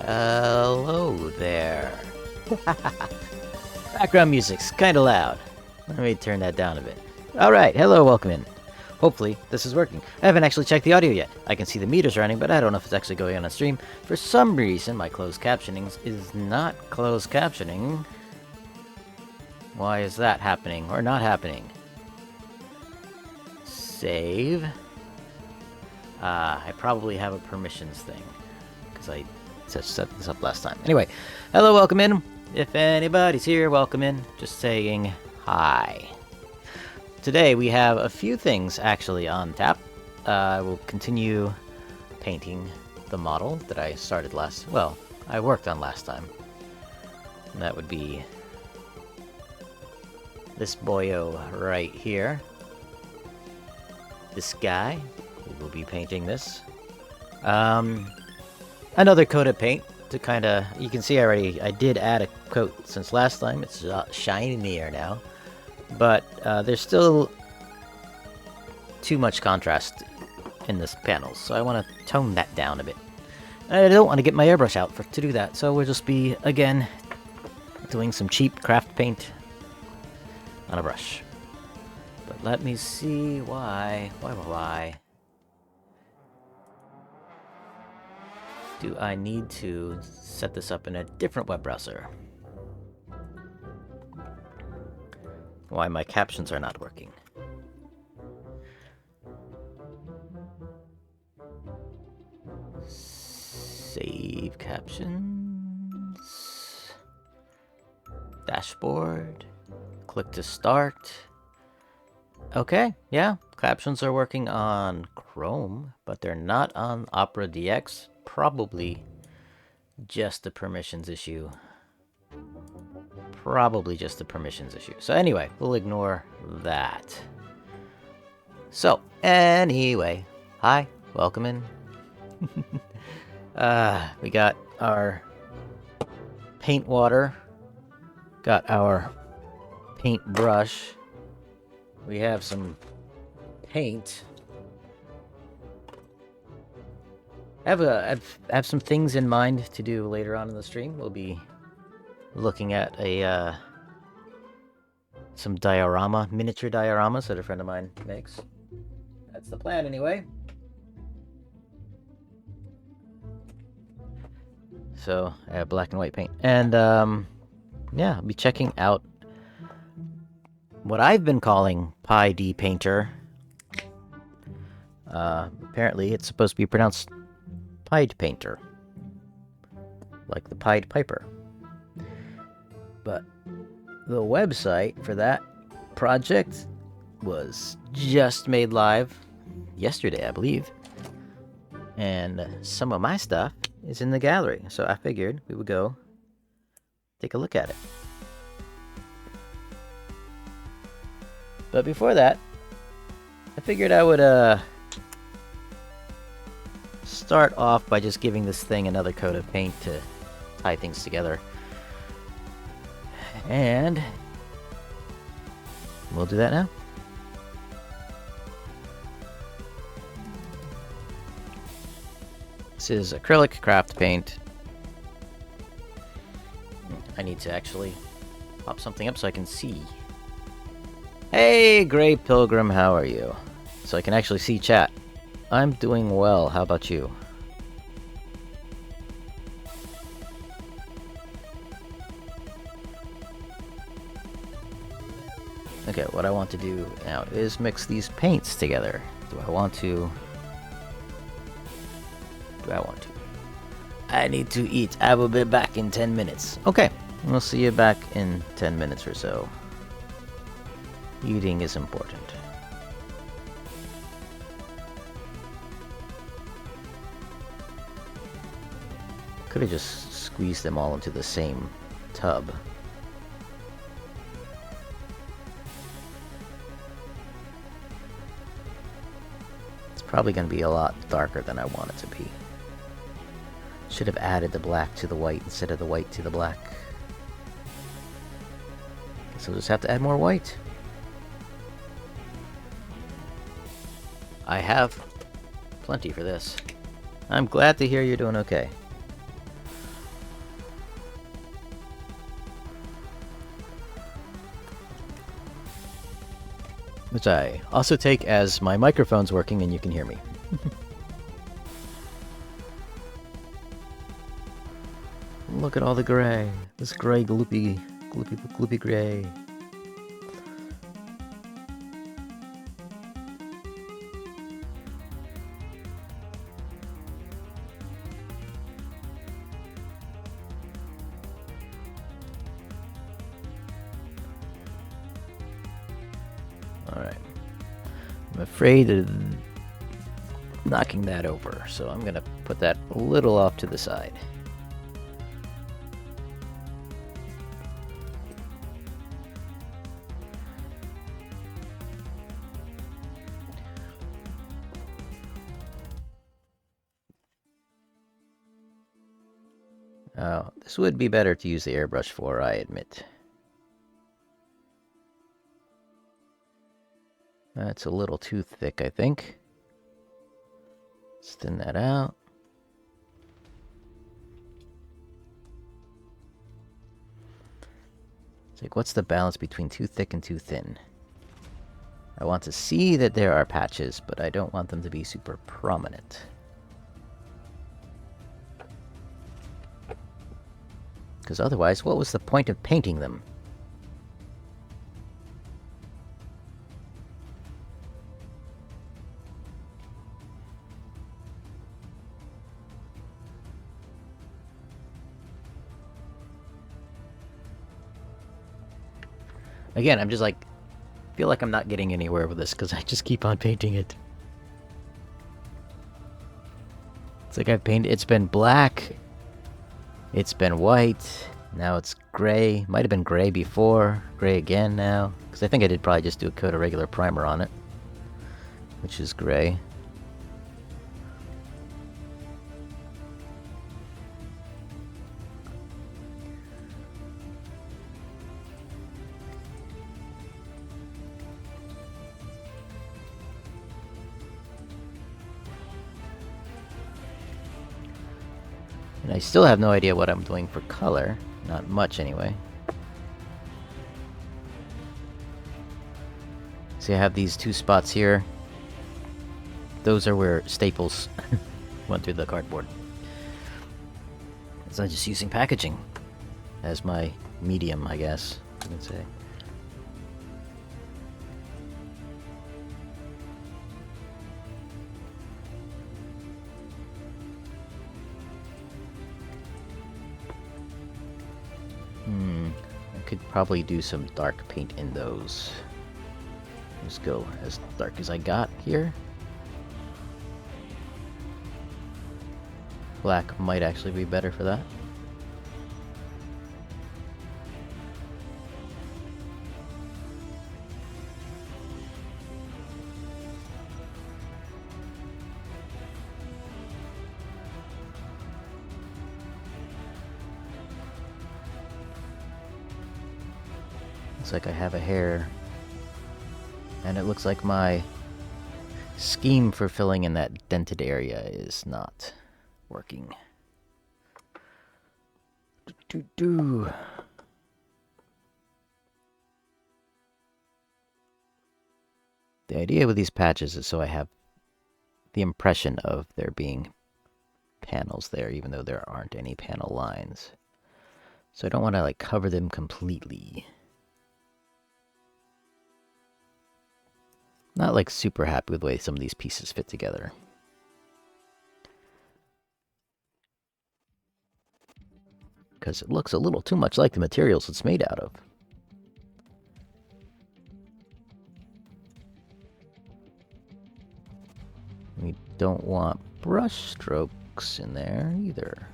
Hello there. Background music's kinda loud. Let me turn that down a bit. Alright, hello, welcome in. Hopefully, this is working. I haven't actually checked the audio yet. I can see the meters running, but I don't know if it's actually going on stream. For some reason, my closed captioning is not closed captioning. Why is that happening, or not happening? Save. I probably have a permissions thing, because I set this up last time. Anyway, hello, welcome in. If anybody's here, welcome in. Just saying hi. Today we have a few things actually on tap. I will continue painting the model that I started I worked on last time. And that would be this boyo right here. This guy. We will be painting this. Another coat of paint to kind of... You can see already, I did add a coat since last time. It's shinier now. But there's still too much contrast in this panel, so I want to tone that down a bit. I don't want to get my airbrush out to do that, so we'll just be, again, doing some cheap craft paint on a brush. But let me see why do I need to set this up in a different web browser? Why my captions are not working. Save captions. Dashboard. Click to start. Okay, yeah, captions are working on Chrome, but they're not on Opera DX. Probably just a permissions issue. Probably just a permissions issue. So anyway, we'll ignore that. So, anyway, hi, welcome in. We got our paint water. Got our paint brush. We have some paint. I have some things in mind to do later on in the stream. We'll be looking at some miniature dioramas that a friend of mine makes. That's the plan anyway. So I have black and white paint, and yeah, I'll be checking out what I've been calling Pi D Painter. Apparently, it's supposed to be pronounced Pied Painter, like the Pied Piper. But the website for that project was just made live yesterday, I believe. And some of my stuff is in the gallery, so I figured we would go take a look at it. But before that, I figured I would start off by just giving this thing another coat of paint to tie things together. And we'll do that now. This is acrylic craft paint. I need to actually pop something up so I can see. Hey, Grey Pilgrim, how are you? So I can actually see chat. I'm doing well, how about you? Okay, what I want to do now is mix these paints together. Do I want to? I need to eat. I will be back in 10 minutes. Okay, we'll see you back in 10 minutes or so. Eating is important. Could have just squeezed them all into the same tub. It's probably going to be a lot darker than I want it to be. Should have added the black to the white instead of the white to the black. Guess we'll just have to add more white. I have plenty for this. I'm glad to hear you're doing okay. which I also take as my microphone's working and you can hear me. Look at all the gray. This gray gloopy gray. Alright. I'm afraid of knocking that over, so I'm gonna put that a little off to the side. Oh, this would be better to use the airbrush for, I admit. That's a little too thick, I think. Let's thin that out. It's like, what's the balance between too thick and too thin? I want to see that there are patches, but I don't want them to be super prominent. Because otherwise, what was the point of painting them? Again, I'm just like, feel like I'm not getting anywhere with this because I just keep on painting it. It's like I've painted, it's been black, it's been white, now it's gray. Might have been gray before, gray again now. Because I think I did probably just do a coat of regular primer on it, which is gray. And I still have no idea what I'm doing for color. Not much, anyway. See, I have these two spots here. Those are where staples went through the cardboard. So I'm just using packaging as my medium, I guess you could say. I could probably do some dark paint in those. Just go as dark as I got here. Black might actually be better for that. Looks like I have a hair. And it looks like my scheme for filling in that dented area is not working. The idea with these patches is so I have the impression of there being panels there, even though there aren't any panel lines. So I don't want to like cover them completely. Not like super happy with the way some of these pieces fit together. Because it looks a little too much like the materials it's made out of. We don't want brush strokes in there either.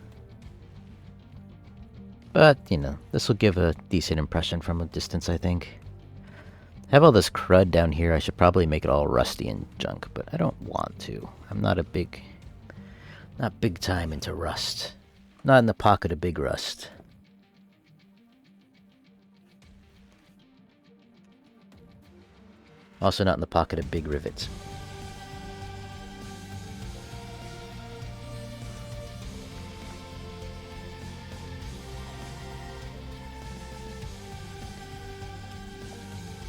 But, you know, this will give a decent impression from a distance, I think. I have all this crud down here. I should probably make it all rusty and junk, but I don't want to. I'm not big time into rust. Not in the pocket of big rust. Also not in the pocket of big rivets.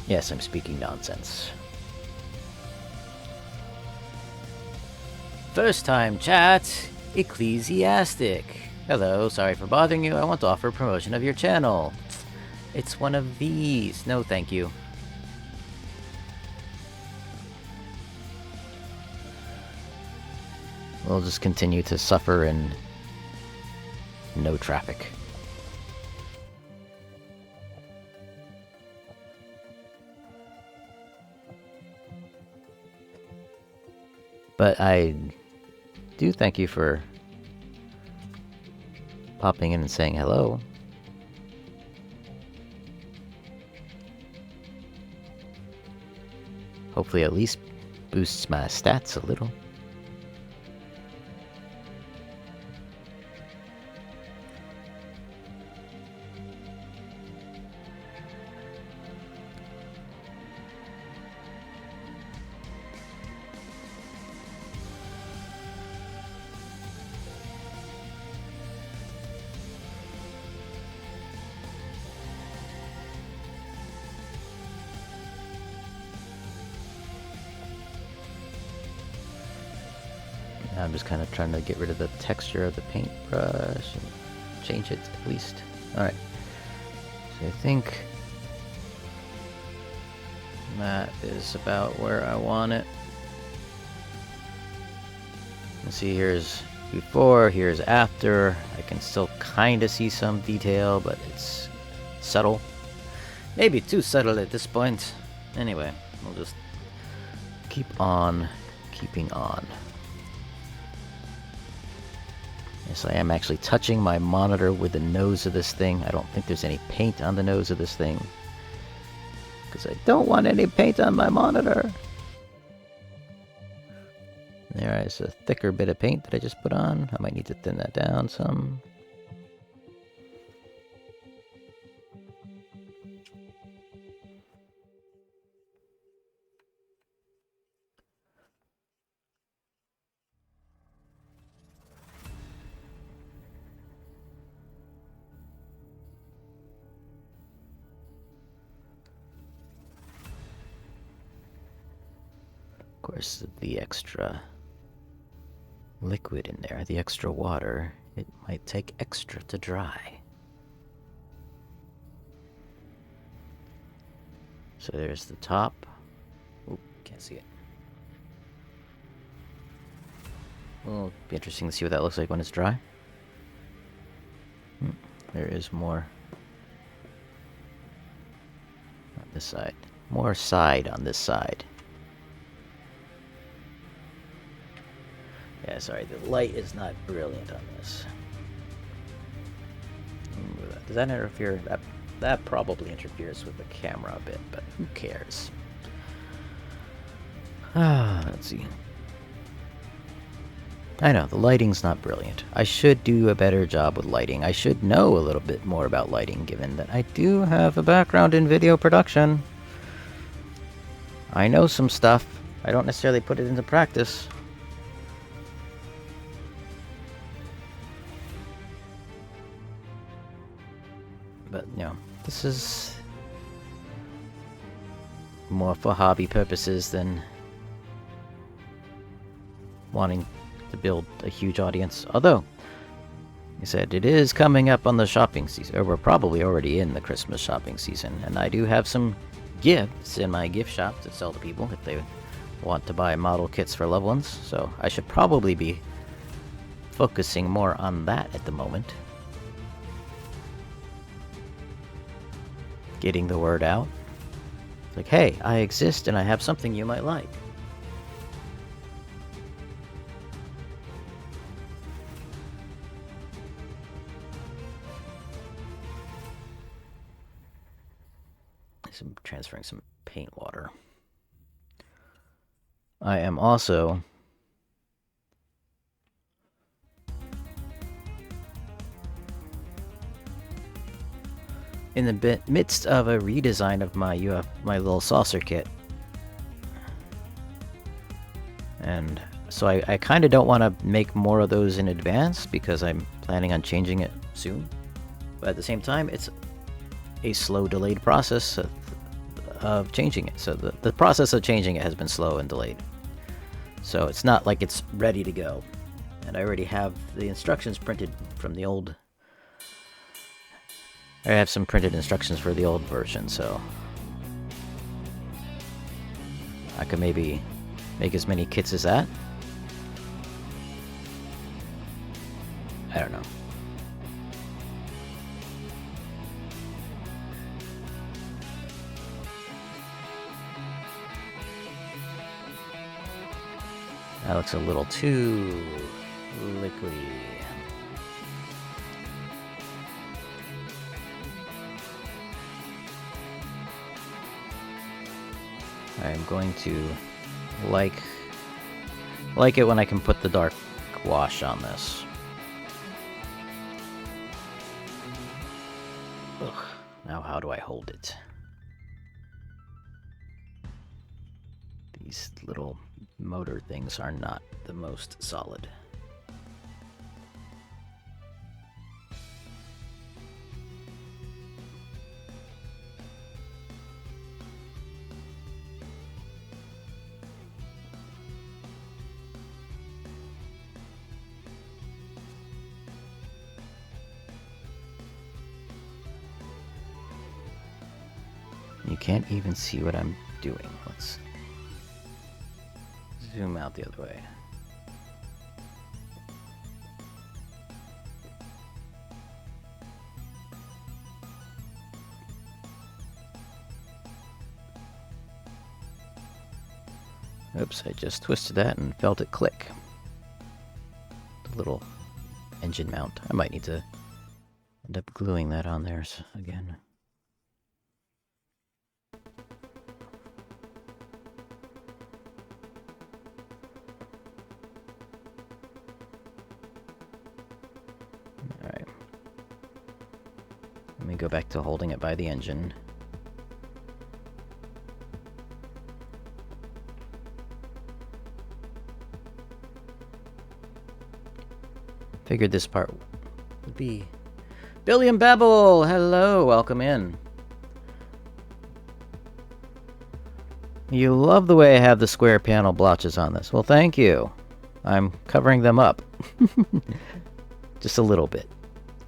Yes, I'm speaking nonsense. First time chat, Ecclesiastic. Hello, sorry for bothering you. I want to offer promotion of your channel. It's one of these. No, thank you. We'll just continue to suffer in no traffic. But I do thank you for popping in and saying hello. Hopefully at least boosts my stats a little. I'm just kind of trying to get rid of the texture of the paintbrush and change it at least. Alright. So I think that is about where I want it. Let's see, here's before, here's after. I can still kind of see some detail, but it's subtle. Maybe too subtle at this point. Anyway, we'll just keep on keeping on. Yes, I am actually touching my monitor with the nose of this thing. I don't think there's any paint on the nose of this thing, because I don't want any paint on my monitor. There is a thicker bit of paint that I just put on. I might need to thin that down some. Of course, the extra liquid in there, the extra water, it might take extra to dry. So there's the top. Oop, can't see it. Well, it'll be interesting to see what that looks like when it's dry. There is more on this side. More side on this side. Yeah, sorry, the light is not brilliant on this. Does that interfere? That probably interferes with the camera a bit, but who cares? Let's see. I know, the lighting's not brilliant. I should do a better job with lighting. I should know a little bit more about lighting, given that I do have a background in video production. I know some stuff. I don't necessarily put it into practice. But, you know, this is more for hobby purposes than wanting to build a huge audience. Although, like I said, it is coming up on the shopping season, or we're probably already in the Christmas shopping season, and I do have some gifts in my gift shop to sell to people if they want to buy model kits for loved ones, so I should probably be focusing more on that at the moment. Getting the word out. It's like, hey, I exist and I have something you might like. I'm transferring some paint water. I am also in the midst of a redesign of my little saucer kit. And so I kind of don't want to make more of those in advance because I'm planning on changing it soon. But at the same time, it's a slow, delayed process of changing it. So the process of changing it has been slow and delayed. So it's not like it's ready to go. And I already have the instructions printed from the old... I have some printed instructions for the old version, so... I could maybe make as many kits as that. I don't know. That looks a little too liquidy. I'm going to like it when I can put the dark wash on this. Ugh. Now how do I hold it? These little motor things are not the most solid. You can't even see what I'm doing. Let's zoom out the other way. Oops, I just twisted that and felt it click. The little engine mount. I might need to end up gluing that on there again. Alright. Let me go back to holding it by the engine. Figured this part would be... Billy and Babel! Hello, welcome in. You love the way I have the square panel blotches on this. Well, thank you. I'm covering them up. Just a little bit.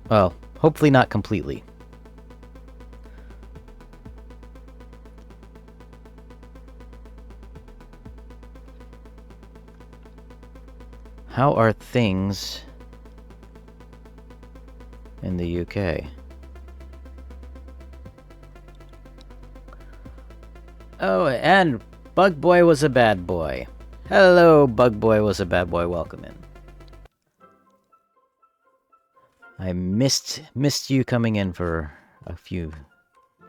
Well, hopefully not completely. How are things in the UK? Oh, and Bug Boy was a bad boy. Hello, Bug Boy was a bad boy. Welcome in. I missed you coming in for a few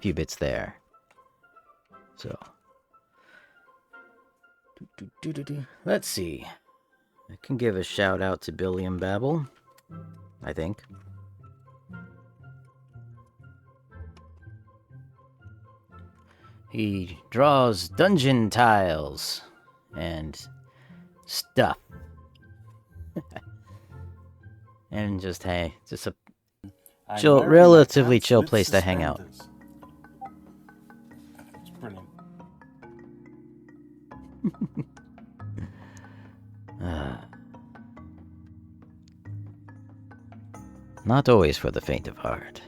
bits there. So, let's see. I can give a shout out to Billy and Babel, I think. He draws dungeon tiles and stuff. And just, hey, just a chill, relatively chill place to hang out. It's brilliant. Not always for the faint of heart.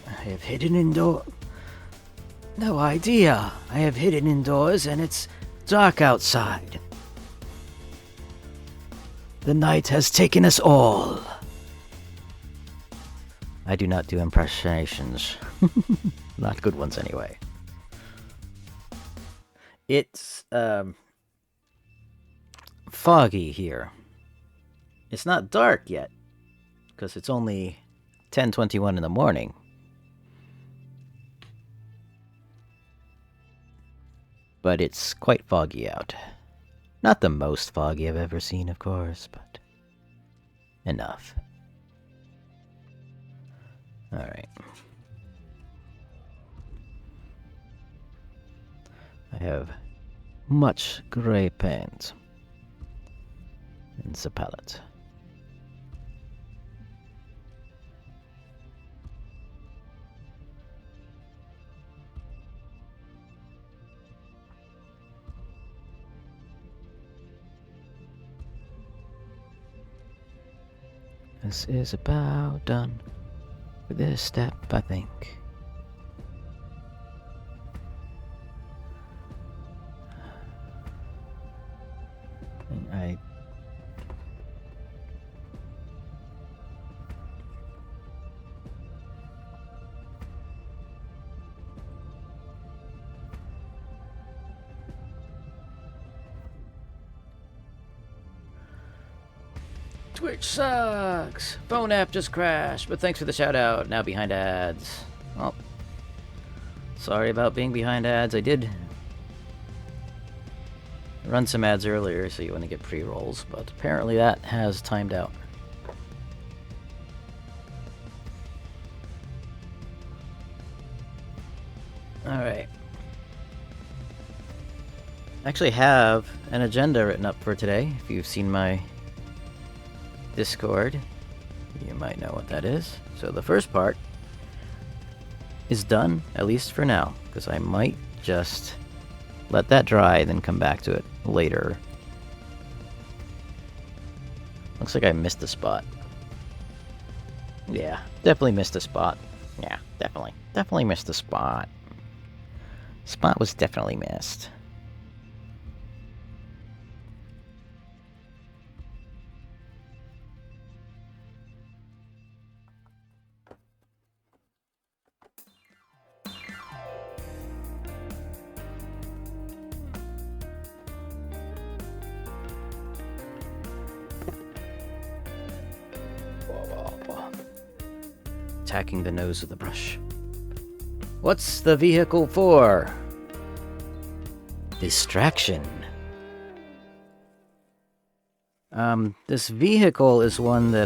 I have hidden indoors. No idea. I have hidden indoors and it's dark outside. The night has taken us all. I do not do impersonations. Not good ones anyway. It's foggy here. It's not dark yet, because it's only 10:21 in the morning. But it's quite foggy out. Not the most foggy I've ever seen, of course, but enough. Alright. I have much gray paint in the palette. This is about done with this step, I think. I Twitch sucks! Phone app just crashed, but thanks for the shout out. Now behind ads. Well, sorry about being behind ads. I did run some ads earlier so you wouldn't get pre-rolls, but apparently that has timed out. Alright. I actually have an agenda written up for today. If you've seen my Discord, you might know what that is. So the first part is done, at least for now, because I might just let that dry, then come back to it later. Looks like I missed a spot. Yeah, definitely missed a spot. Yeah, definitely. Definitely missed a spot. Spot was definitely missed. Attacking the nose of the brush. What's the vehicle for? Distraction. This vehicle is one that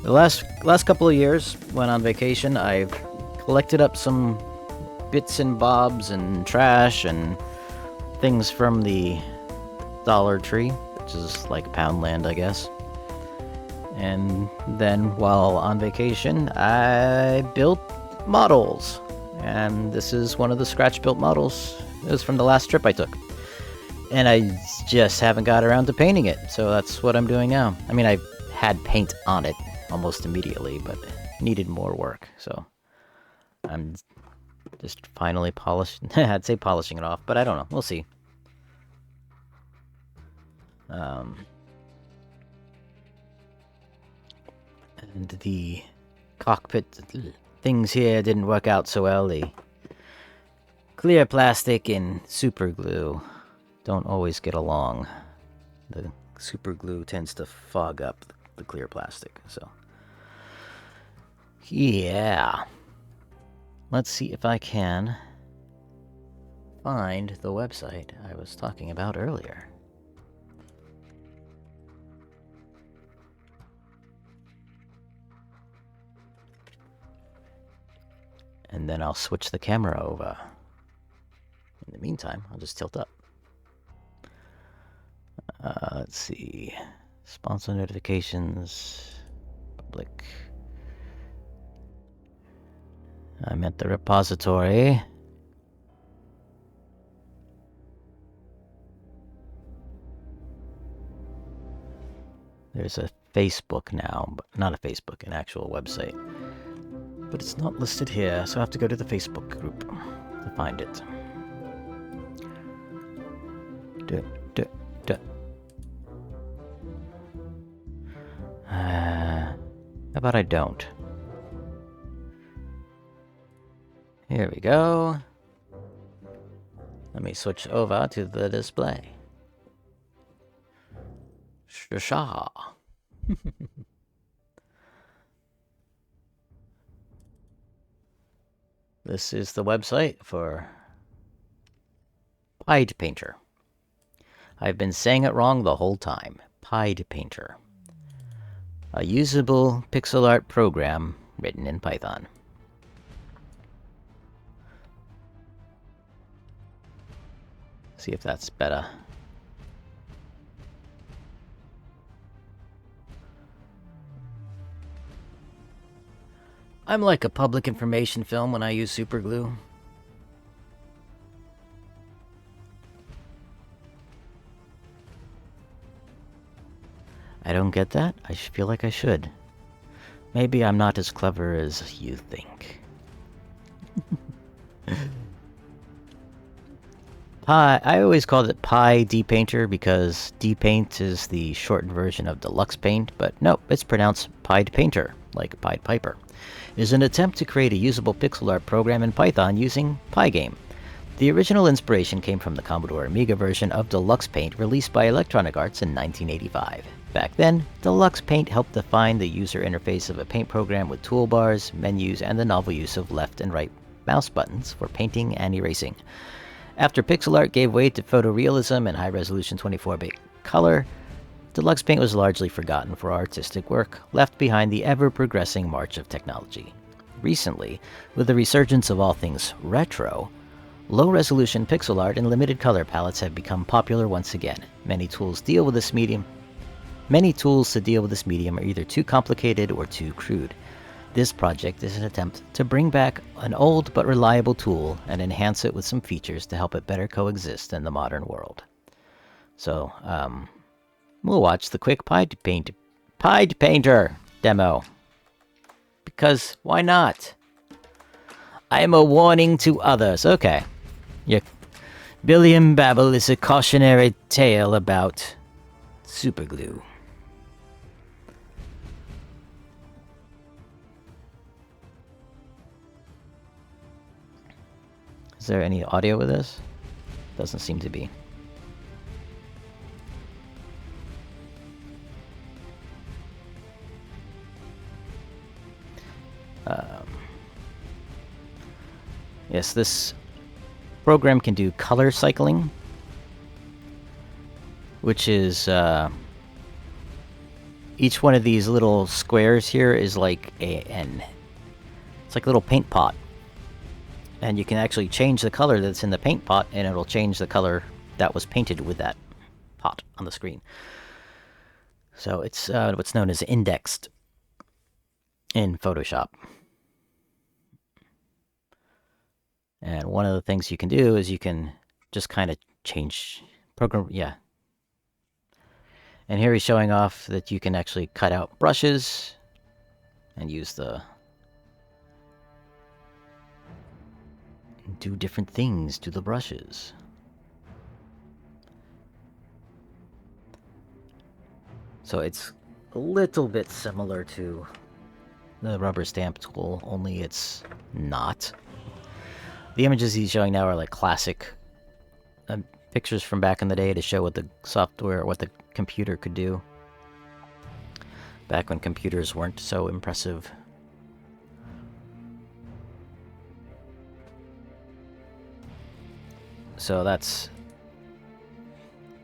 the last couple of years when on vacation, I've collected up some bits and bobs and trash and things from the Dollar Tree, which is like Poundland, I guess. And then while on vacation, I built models. And this is one of the scratch-built models. It was from the last trip I took. And I just haven't got around to painting it, so that's what I'm doing now. I mean, I had paint on it almost immediately, but it needed more work, so I'm just finally polishing. I'd say polishing it off, but I don't know. We'll see. And the cockpit things here didn't work out so well. The clear plastic and super glue don't always get along. The super glue tends to fog up the clear plastic, so yeah. Let's see if I can find the website I was talking about earlier. And then I'll switch the camera over. In the meantime, I'll just tilt up. Let's see. Sponsor notifications. Public. I'm at the repository. There's a Facebook now, but not a Facebook, an actual website. But it's not listed here, so I have to go to the Facebook group to find it. How about I don't? Here we go. Let me switch over to the display. Shasha. This is the website for Pied Painter. I've been saying it wrong the whole time. Pied Painter. A usable pixel art program written in Python. See if that's better. I'm like a public information film when I use super glue. I don't get that. I feel like I should. Maybe I'm not as clever as you think. I always called it Pi D-Painter because D-Paint is the shortened version of Deluxe Paint, but no, it's pronounced Pied Painter, like Pied Piper. It is an attempt to create a usable pixel art program in Python using Pygame. The original inspiration came from the Commodore Amiga version of Deluxe Paint released by Electronic Arts in 1985. Back then, Deluxe Paint helped define the user interface of a paint program with toolbars, menus, and the novel use of left and right mouse buttons for painting and erasing. After pixel art gave way to photorealism and high-resolution 24-bit color, Deluxe Paint was largely forgotten for artistic work, left behind the ever-progressing march of technology. Recently, with the resurgence of all things retro, low-resolution pixel art and limited color palettes have become popular once again. Many tools to deal with this medium are either too complicated or too crude. This project is an attempt to bring back an old but reliable tool and enhance it with some features to help it better coexist in the modern world. So, we'll watch the quick Pied Painter demo. Because why not? I am a warning to others. Okay. Your Billy and Babble is a cautionary tale about superglue. Is there any audio with this? Doesn't seem to be. Yes, this program can do color cycling, which is each one of these little squares here is like it's like a little paint pot. And you can actually change the color that's in the paint pot, and it'll change the color that was painted with that pot on the screen. So it's what's known as indexed in Photoshop. And one of the things you can do is you can just kind of change program, yeah. And here he's showing off that you can actually cut out brushes and use do different things to the brushes. So it's a little bit similar to the rubber stamp tool, only it's not. The images he's showing now are like classic pictures from back in the day to show what the software, what the computer could do. Back when computers weren't so impressive. So that's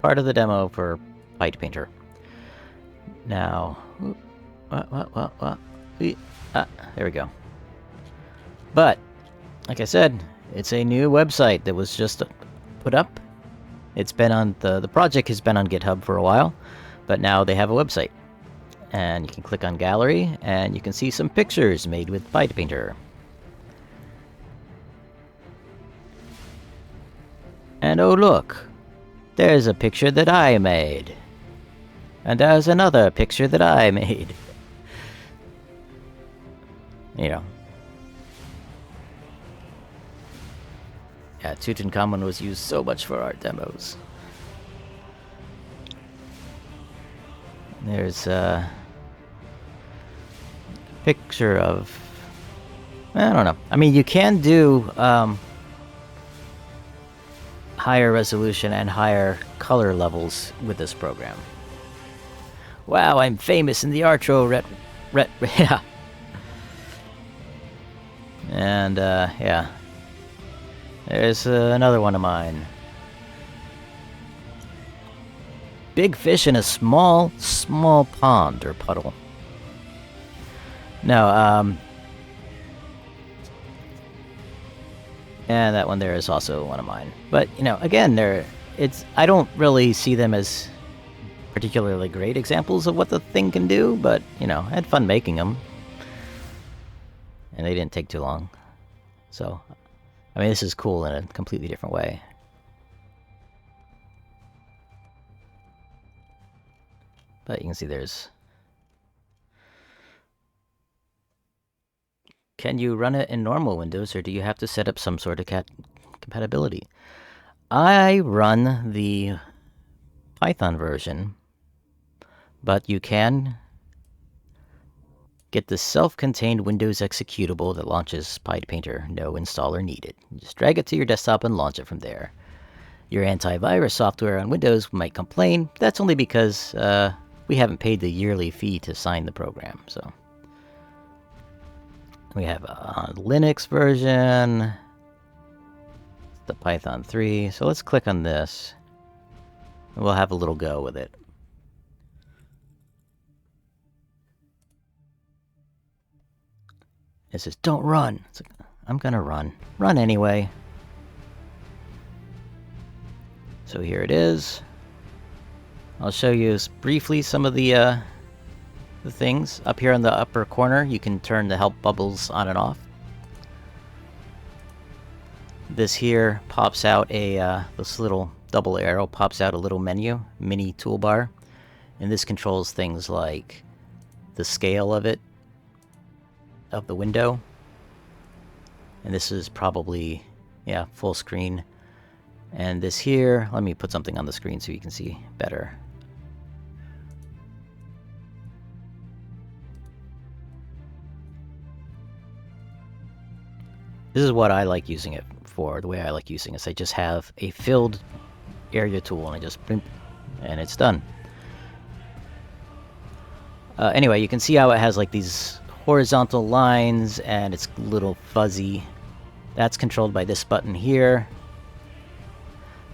part of the demo for Pied Painter. Now, there we go. But, like I said, it's a new website that was just put up. It's been on, the project has been on GitHub for a while, but now they have a website. And you can click on Gallery, and you can see some pictures made with Pied Painter. And oh look, there's a picture that I made. And there's another picture that I made. You know. Yeah, Tutankhamun was used so much for art demos. There's a picture of... I don't know. I mean, you can do higher resolution and higher color levels with this program. Wow, I'm famous in the Artro yeah. And, yeah. There's another one of mine. Big fish in a small pond or puddle. No, and that one there is also one of mine. But, you know, again, they're I don't really see them as particularly great examples of what the thing can do, but, you know, I had fun making them. And they didn't take too long. So, I mean, this is cool in a completely different way. But you can see there's... Can you run it in normal Windows, or do you have to set up some sort of compatibility? I run the Python version, but you can get the self-contained Windows executable that launches PyPainter. No installer needed. Just drag it to your desktop and launch it from there. Your antivirus software on Windows might complain. That's only because we haven't paid the yearly fee to sign the program. So we have a Linux version, the Python 3. So let's click on this. And we'll have a little go with it. It says, don't run. It's like, I'm gonna run. Run anyway. So here it is. I'll show you briefly some of the things. Up here in the upper corner, you can turn the help bubbles on and off. This here pops out this little double arrow pops out a little mini toolbar. And this controls things like the scale of it, of the window. And this is probably, yeah, full screen. And this here, let me put something on the screen so you can see better. This is what I like using it for. The way I like using it is I just have a filled area tool and I just print, and it's done. Anyway, you can see how it has like these horizontal lines and it's a little fuzzy. That's controlled by this button here.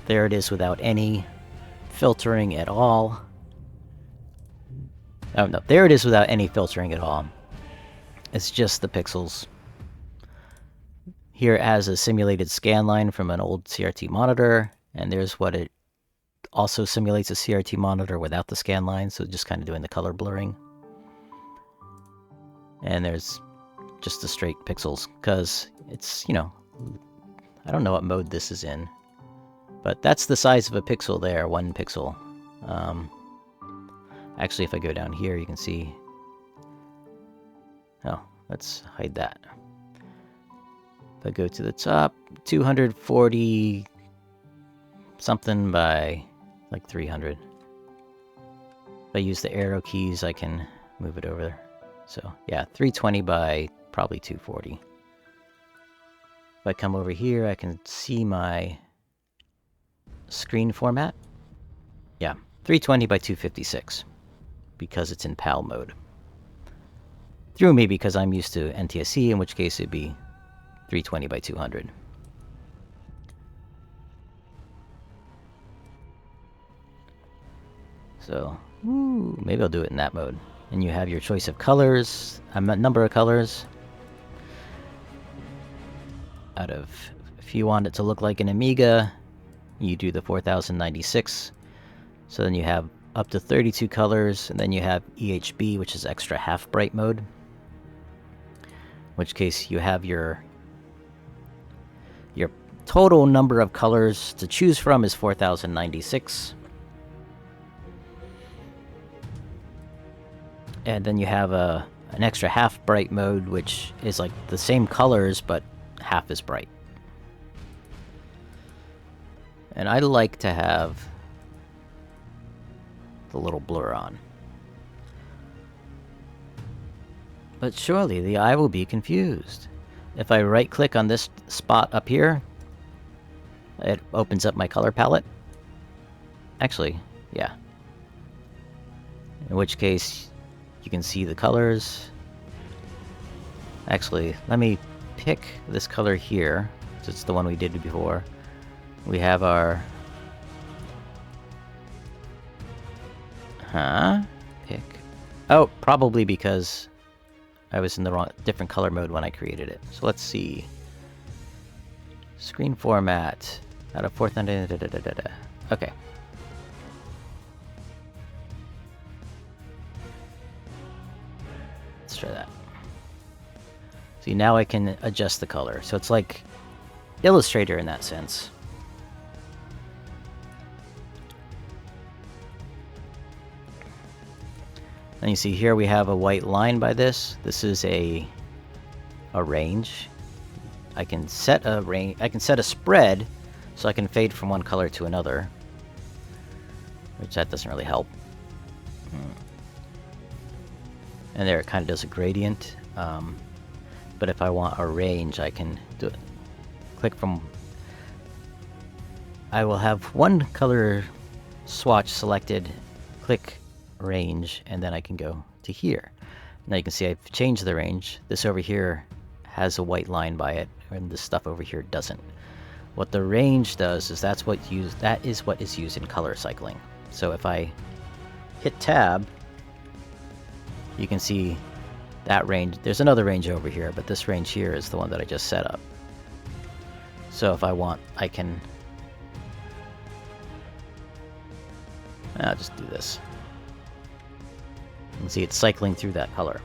There it is without any filtering at all. Oh no, there it is without any filtering at all. It's just the pixels. Here it has a simulated scan line from an old CRT monitor, and there's what it also simulates a CRT monitor without the scan line, so just kind of doing the color blurring. And there's just the straight pixels, because it's, you know, I don't know what mode this is in, but that's the size of a pixel there, 1 pixel. Actually, if I go down here, you can see... Oh, let's hide that. If I go to the top, 240 something by like 300. If I use the arrow keys, I can move it over there. So yeah, 320 by probably 240. If I come over here, I can see my screen format. Yeah, 320 by 256 because it's in PAL mode. Threw me because I'm used to NTSC, in which case it'd be 320 by 200. So, maybe I'll do it in that mode. And you have your choice of colors, a number of colors. Out of, if you want it to look like an Amiga, you do the 4096. So then you have up to 32 colors, and then you have EHB, which is extra half bright mode. In which case you have your total number of colors to choose from is 4096. And then you have an extra half bright mode, which is like the same colors, but half as bright. And I like to have the little blur on. But surely the eye will be confused. If I right-click on this spot up here, it opens up my color palette. Actually, yeah. In which case, you can see the colors. Actually, let me pick this color here. It's the one we did before. We have our... Pick... Oh, probably because I was in the different color mode when I created it. So let's see. Screen format. Out of 400... Okay. Let's try that. See, now I can adjust the color. So it's like Illustrator in that sense. And you see here we have a white line by this. This is a range. I can set a range. I can set a spread, so I can fade from one color to another, which that doesn't really help. And there it kind of does a gradient. But if I want a range, I can do it. Click from. I will have one color swatch selected. Click range, and then I can go to here. Now you can see I've changed the range. This over here has a white line by it, and this stuff over here doesn't. What the range does is that is what is used in color cycling. So if I hit tab, you can see that range. There's another range over here, but this range here is the one that I just set up. So if I want, I can. I'll just do this. You can see it's cycling through that color.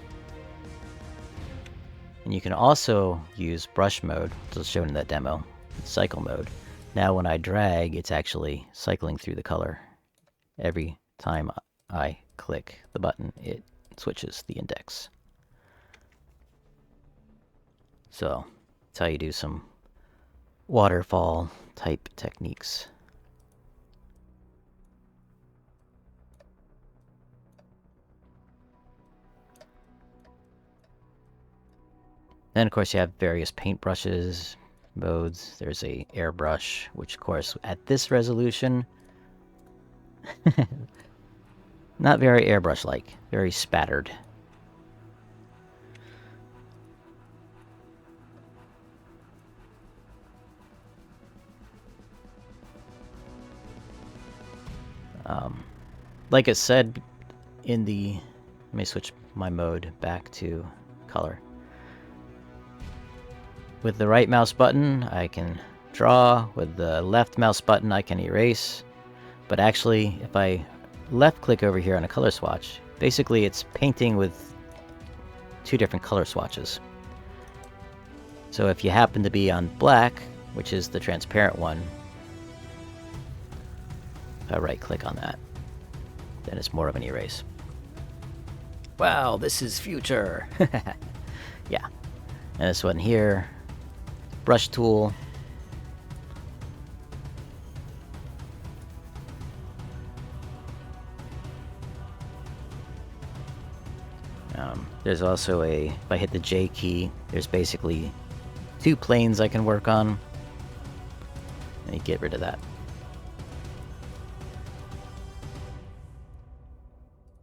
And you can also use brush mode, which is shown in that demo, cycle mode. Now when I drag, it's actually cycling through the color. Every time I click the button, it switches the index. So that's how you do some waterfall type techniques. Then, of course, you have various paintbrushes, modes. There's a airbrush, which, of course, at this resolution, not very airbrush-like, very spattered. Like I said in the... Let me switch my mode back to color. With the right mouse button, I can draw. With the left mouse button, I can erase. But actually, if I left-click over here on a color swatch, basically it's painting with two different color swatches. So if you happen to be on black, which is the transparent one, if I right-click on that, then it's more of an erase. Wow, this is future! Yeah. And this one here, brush tool. There's also if I hit the J key, there's basically two planes I can work on. And you get rid of that.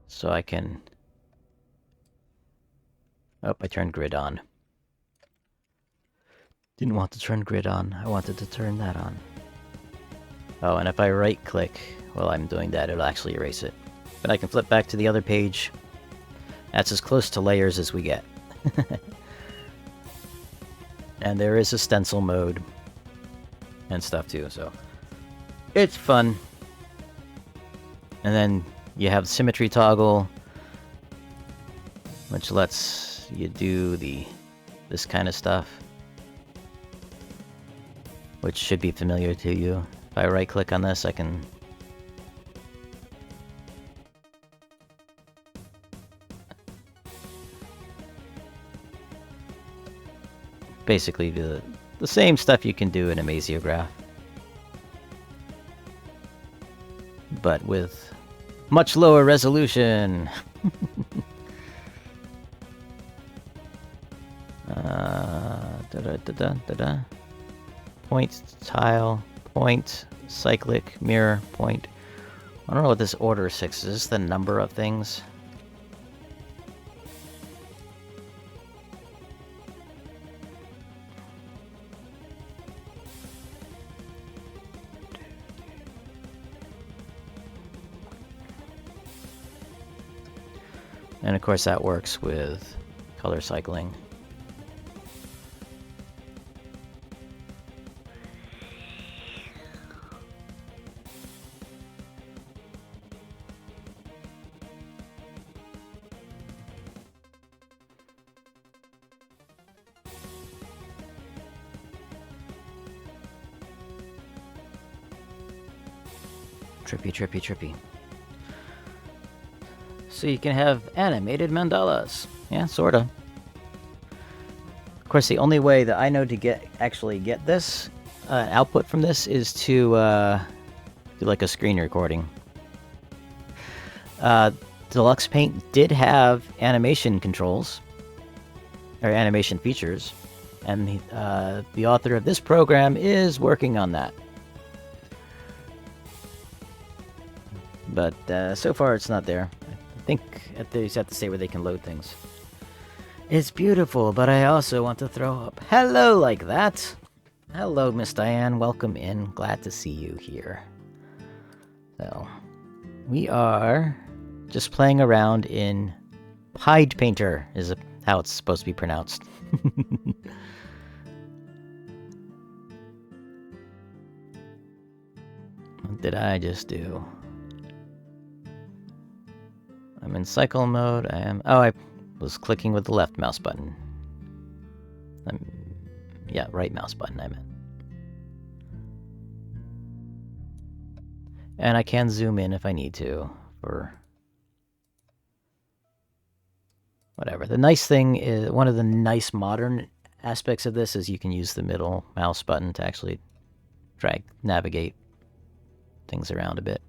So I can... Oh, I turned grid on. Didn't want to turn grid on, I wanted to turn that on. Oh, and if I right click while I'm doing that, it'll actually erase it. But I can flip back to the other page. That's as close to layers as we get. And there is a stencil mode and stuff too, so it's fun. And then you have symmetry toggle, which lets you do this kind of stuff, which should be familiar to you. If I right click on this, I can basically do the same stuff you can do in a Maziograph, but with much lower resolution. Point, tile, point, cyclic, mirror, point. I don't know what this order 6 is. Is this the number of things? And of course that works with color cycling. Trippy, trippy, trippy. So you can have animated mandalas. Yeah, sorta. Of course, the only way that I know to actually get this output from this is to do like a screen recording. Deluxe Paint did have animation controls, or animation features, and the author of this program is working on that. But so far it's not there. I think they just have to say where they can load things. It's beautiful, but I also want to throw up. Hello like that! Hello, Miss Diane. Welcome in. Glad to see you here. So, we are just playing around in Pied Painter, is how it's supposed to be pronounced. What did I just do? I'm in cycle mode. I was clicking with the left mouse button. Yeah, right mouse button I meant. And I can zoom in if I need to, or whatever. The nice thing is, one of the nice modern aspects of this is you can use the middle mouse button to actually navigate things around a bit.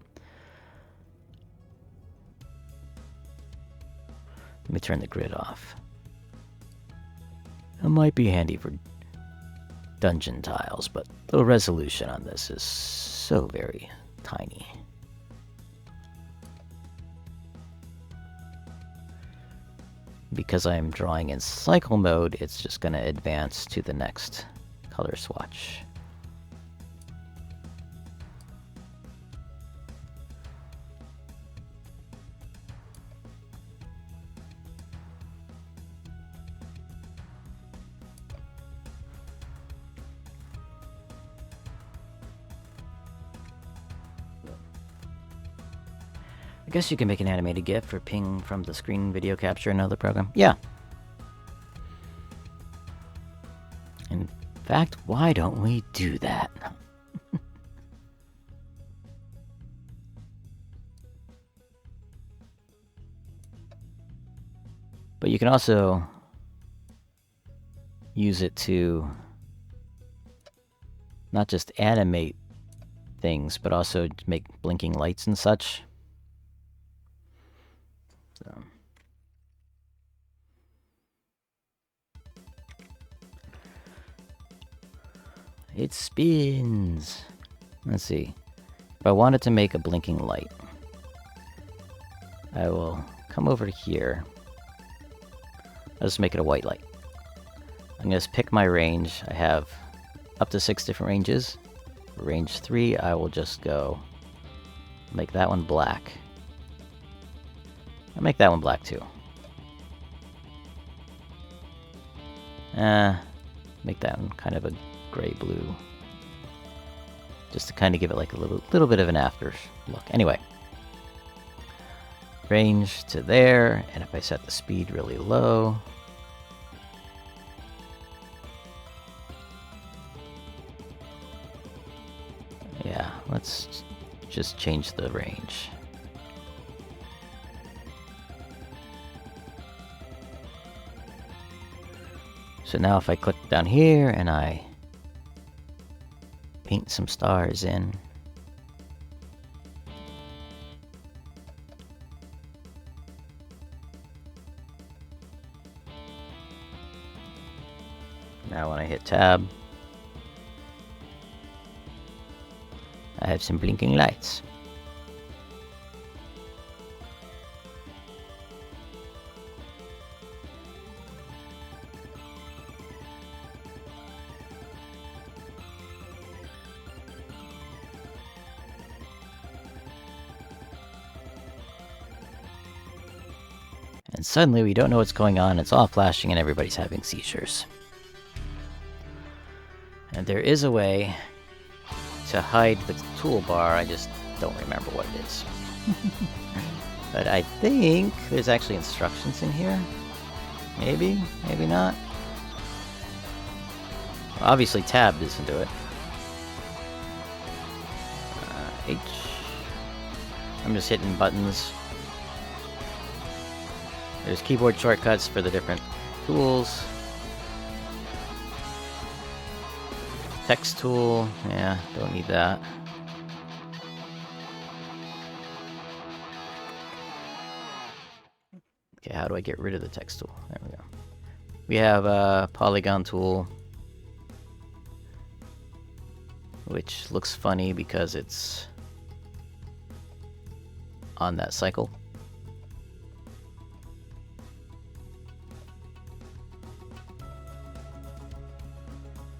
Let me turn the grid off. It might be handy for dungeon tiles, but the resolution on this is so very tiny. Because I'm drawing in cycle mode, it's just going to advance to the next color swatch. I guess you can make an animated GIF or ping from the screen video capture in another program. Yeah. In fact, why don't we do that? But you can also use it to not just animate things, but also make blinking lights and such. So. It spins. Let's see. If I wanted to make a blinking light, I will come over here. I'll just make it a white light. I'm going to pick my range. I have up to 6 different ranges. For range 3, I will just go make that one black. I'll make that one black too. Make that one kind of a gray-blue. Just to kind of give it like a little bit of an after look. Anyway. Range to there, and if I set the speed really low... Yeah, let's just change the range. So now if I click down here and I paint some stars in, now when I hit tab, I have some blinking lights. And suddenly we don't know what's going on, it's all flashing and everybody's having seizures. And there is a way to hide the toolbar, I just don't remember what it is. But I think there's actually instructions in here. Maybe, maybe not. Well, obviously tab doesn't do it. H. I'm just hitting buttons. There's keyboard shortcuts for the different tools. Text tool, yeah, don't need that. Okay, how do I get rid of the text tool? There we go. We have a polygon tool, which looks funny because it's on that cycle.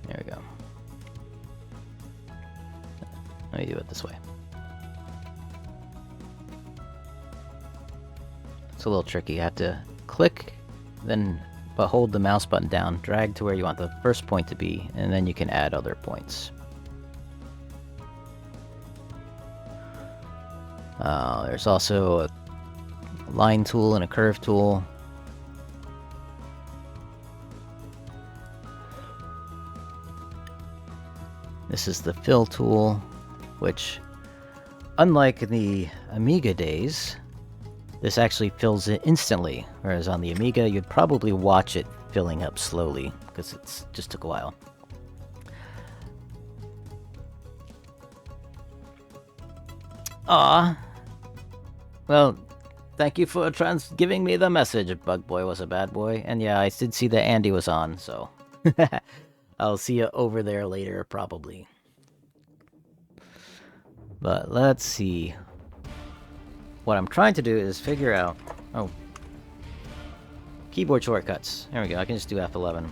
There we go. Let me do it this way. It's a little tricky. You have to click, then hold the mouse button down, drag to where you want the first point to be, and then you can add other points. There's also a line tool and a curve tool. This is the fill tool, which, unlike the Amiga days, this actually fills it instantly, whereas on the Amiga, you'd probably watch it filling up slowly, because it just took a while. Ah, well, thank you for giving me the message. Bug Boy was a bad boy, and yeah, I did see that Andy was on, so I'll see you over there later, probably. But let's see. What I'm trying to do is figure out... Oh. Keyboard shortcuts. There we go, I can just do F11.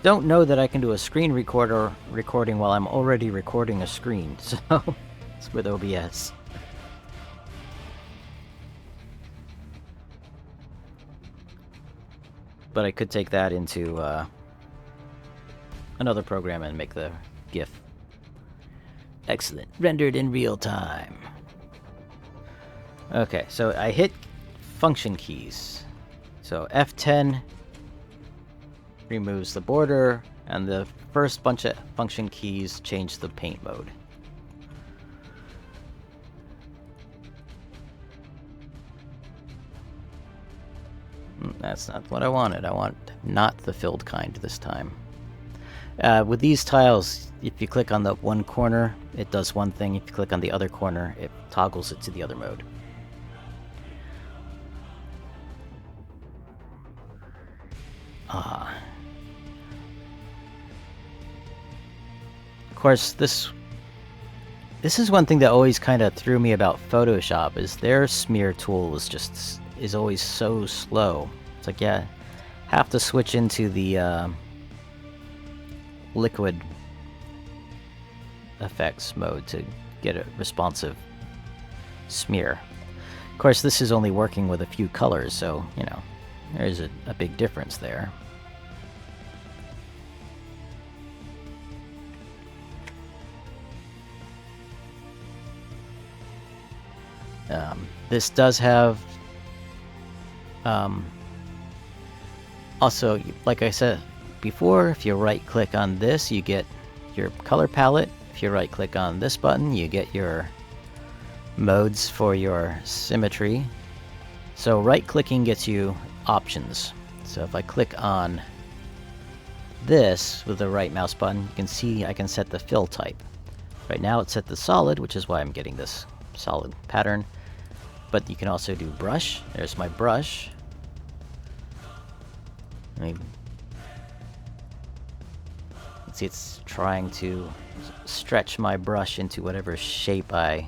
Don't know that I can do a screen recording while I'm already recording a screen, so... it's with OBS. But I could take that into another program and make the GIF. Excellent. Rendered in real time. Okay, so I hit function keys. So F10 removes the border, and the first bunch of function keys change the paint mode. That's not what I wanted. I want not the filled kind this time. With these tiles, if you click on the one corner, it does one thing. If you click on the other corner, it toggles it to the other mode. Of course, this is one thing that always kind of threw me about Photoshop, is their smear tool is always so slow. It's like, yeah, have to switch into the liquid effects mode to get a responsive smear. Of course, this is only working with a few colors, so, you know, there's a big difference there. This does have also, like I said before, if you right click on this, you get your color palette. If you right click on this button, you get your modes for your symmetry. So right clicking gets you options. So if I click on this with the right mouse button, you can see I can set the fill type. Right now it's set to solid, which is why I'm getting this solid pattern. But you can also do brush. There's my brush. Let's see, it's trying to stretch my brush into whatever shape I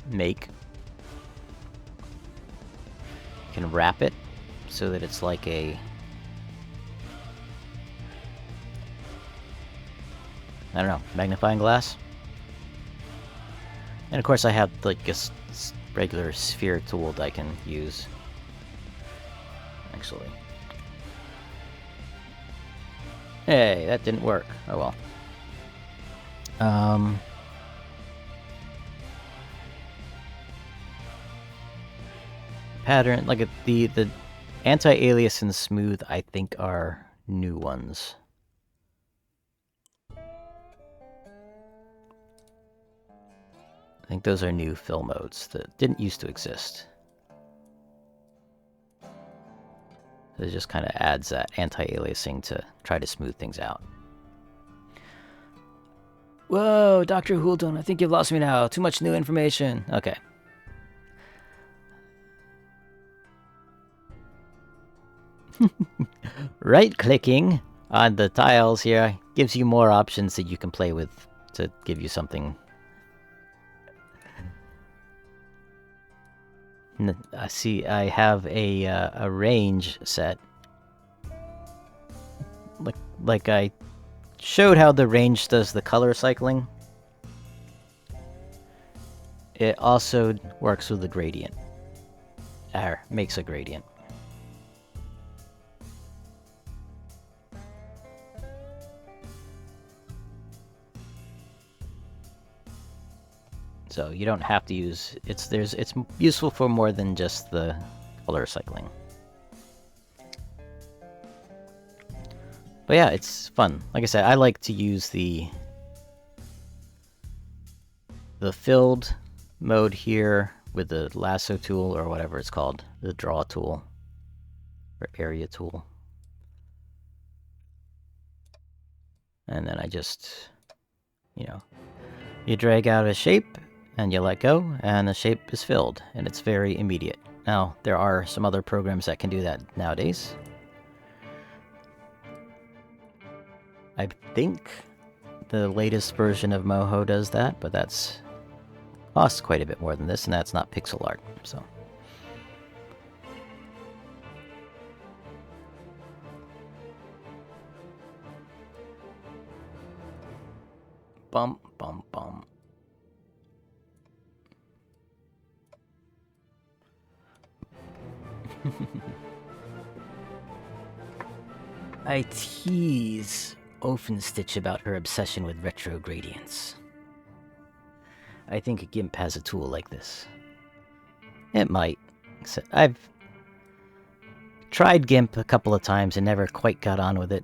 make. You can wrap it so that it's like a... I don't know, magnifying glass? And of course I have like a regular sphere tool that I can use. Actually. Hey, that didn't work. Oh well. Pattern, like the anti-alias and smooth, I think are new ones. I think those are new fill modes that didn't used to exist. It just kind of adds that anti-aliasing to try to smooth things out. Whoa, Dr. Houldon, I think you've lost me now. Too much new information. Okay. Right-clicking on the tiles here gives you more options that you can play with to give you something. I see I have a range set. Like I showed how the range does the color cycling. It also works with the gradient. Or makes a gradient. So you don't have to use it's useful for more than just the color cycling. But yeah, it's fun. Like I said, I like to use the filled mode here with the lasso tool or whatever it's called, the draw tool or area tool. And then I just, you drag out a shape and you let go, and the shape is filled, and it's very immediate. Now, there are some other programs that can do that nowadays. I think the latest version of Moho does that, but that's costs quite a bit more than this, and that's not pixel art, so. Bum, bum, bum. I tease Ofenstitch about her obsession with retro gradients. I think GIMP has a tool like this. It might. I've tried GIMP a couple of times and never quite got on with it.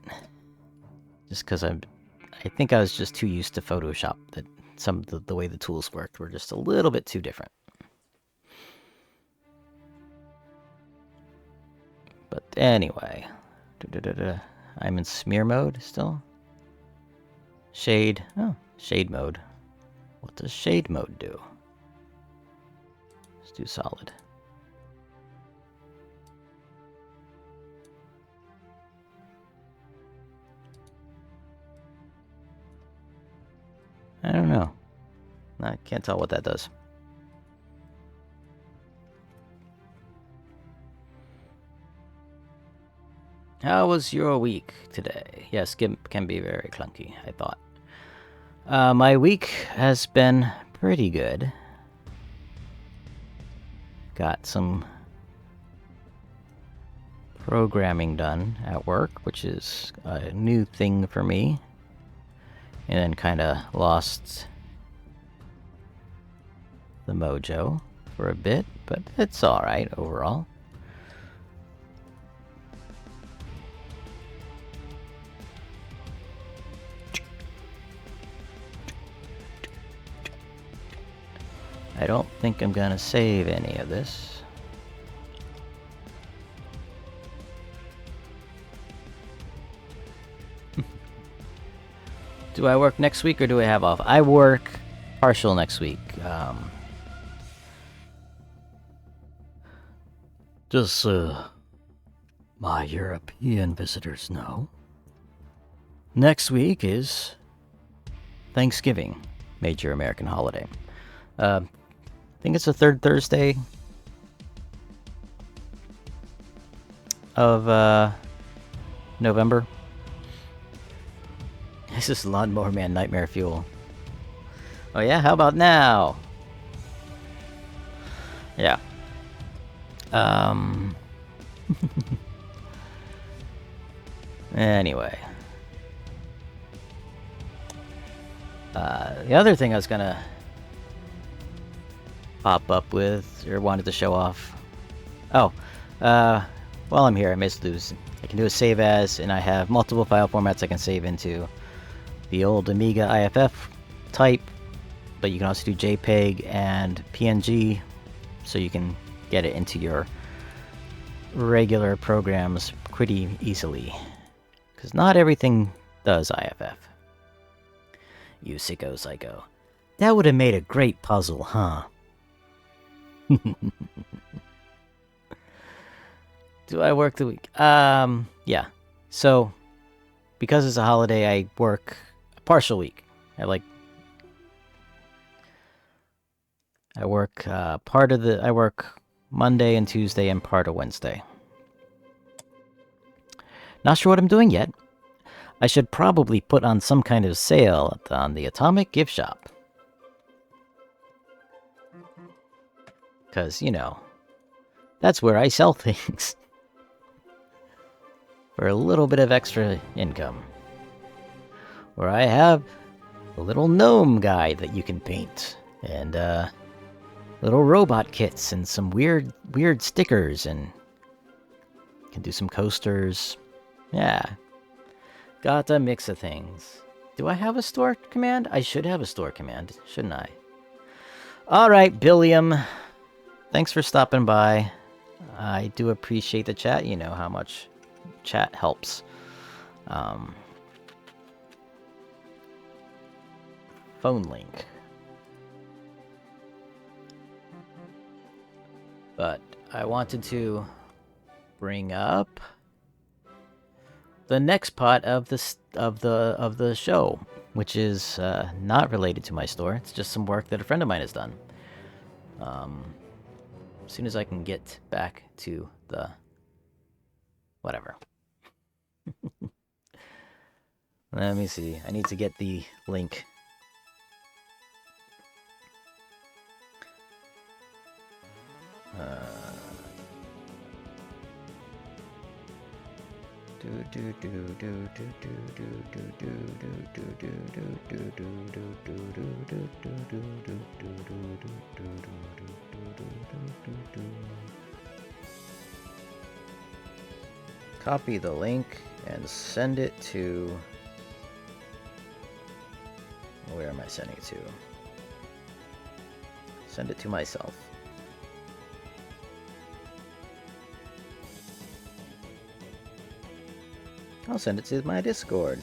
Just because I think I was just too used to Photoshop, that some of the way the tools worked were just a little bit too different. But anyway, I'm in smear mode still. Shade. Oh, shade mode. What does shade mode do? Let's do solid. I don't know. I can't tell what that does. How was your week today? Yes, GIMP can be very clunky, I thought. My week has been pretty good. Got some programming done at work, which is a new thing for me. And then kind of lost the mojo for a bit, but it's alright overall. I don't think I'm gonna save any of this. Do I work next week or do I have off? I work partial next week. Just my European visitors know. Next week is Thanksgiving, major American holiday. I think it's the third Thursday of November. This is Lawnmower Man Nightmare Fuel. Oh yeah, how about now? Yeah. Anyway. The other thing I was gonna pop up with, or wanted to show off. Oh, while I'm here, I can do a save as, and I have multiple file formats I can save into. The old Amiga IFF type but you can also do JPEG and PNG, so you can get it into your regular programs pretty easily. Because not everything does IFF. You sicko psycho. That would have made a great puzzle, huh? Do I work the week? Yeah. So, because it's a holiday, I work a partial week. I work I work Monday and Tuesday and part of Wednesday. Not sure what I'm doing yet. I should probably put on some kind of sale on the Atomic Gift Shop. Because, you know, that's where I sell things. For a little bit of extra income. Where I have a little gnome guy that you can paint. And, little robot kits and some weird stickers, and can do some coasters. Yeah. Got a mix of things. Do I have a store command? I should have a store command, shouldn't I? Alright, Billiam. Thanks for stopping by. I do appreciate the chat. You know how much chat helps. Phone link. But I wanted to bring up the next part of the show, which is not related to my store. It's just some work that a friend of mine has done. As soon as I can get back to the whatever. Let me see. I need to get the link. Copy the link and send it to... Where am I sending it to? Send it to myself. I'll send it to my Discord.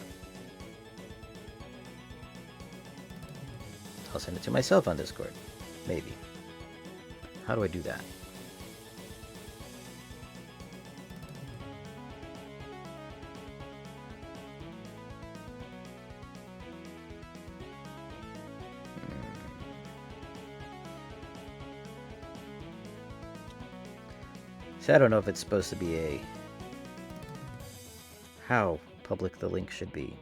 I'll send it to myself on Discord. Maybe. How do I do that? So I don't know if it's supposed to be a... how public the link should be.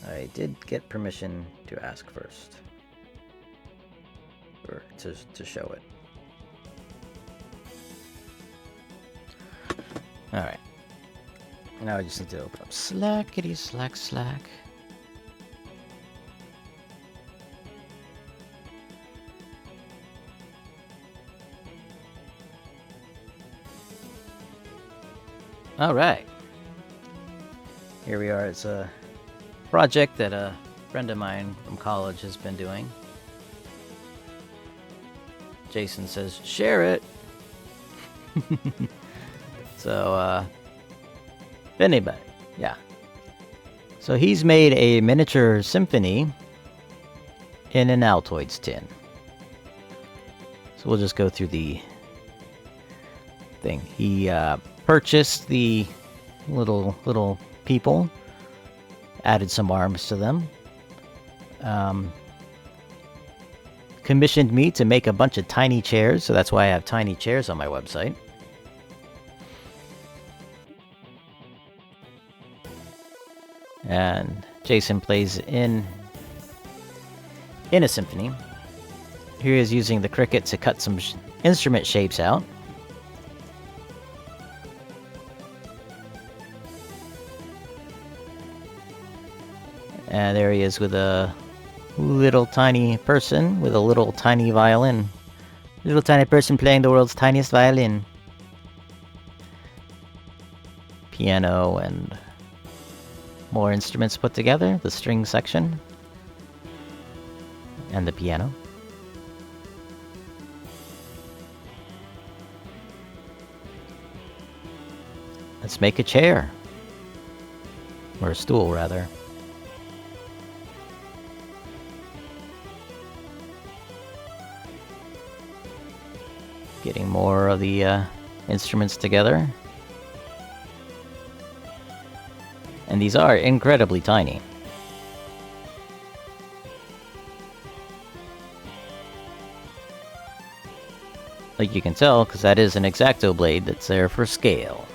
I did get permission to ask first. Or to show it. Alright. Now I just need to open up Slackity Slack Slack. Alright. Here we are. It's a project that a friend of mine from college has been doing. Jason says, share it! So, if anybody, yeah. So he's made a miniature symphony in an Altoids tin. So we'll just go through the thing. He, purchased the little people, added some arms to them, commissioned me to make a bunch of tiny chairs, so that's why I have tiny chairs on my website. And Jason plays in a symphony. Here he is using the Cricut to cut some instrument shapes out. And there he is with a little tiny person with a little tiny violin. Little tiny person playing the world's tiniest violin. Piano and more instruments put together, the string section, and the piano. Let's make a chair. Or a stool, rather. Getting more of the instruments together. And these are incredibly tiny. Like you can tell, because that is an X-Acto blade that's there for scale.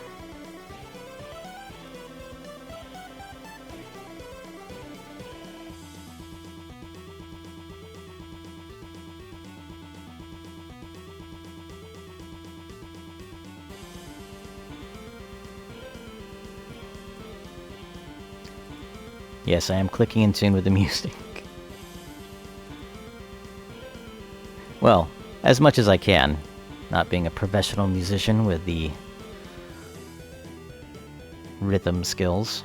Yes, I am clicking in tune with the music. Well, as much as I can, not being a professional musician with the rhythm skills.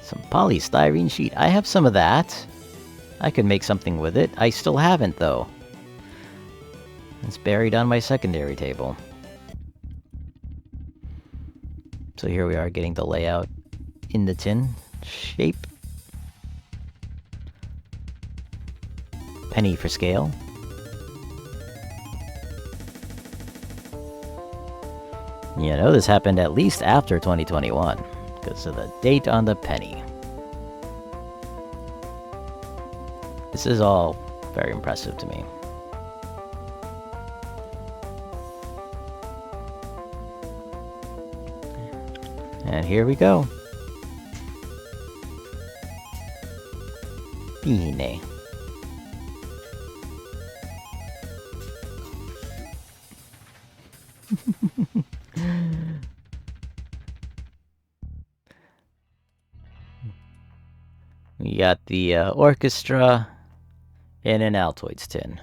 Some polystyrene sheet. I have some of that. I could make something with it. I still haven't, though. It's buried on my secondary table. So here we are getting the layout in the tin shape. Penny for scale. You know, this happened at least after 2021 because of the date on the penny. This is all very impressive to me. And here we go. Bene. We got the orchestra in an Altoids tin.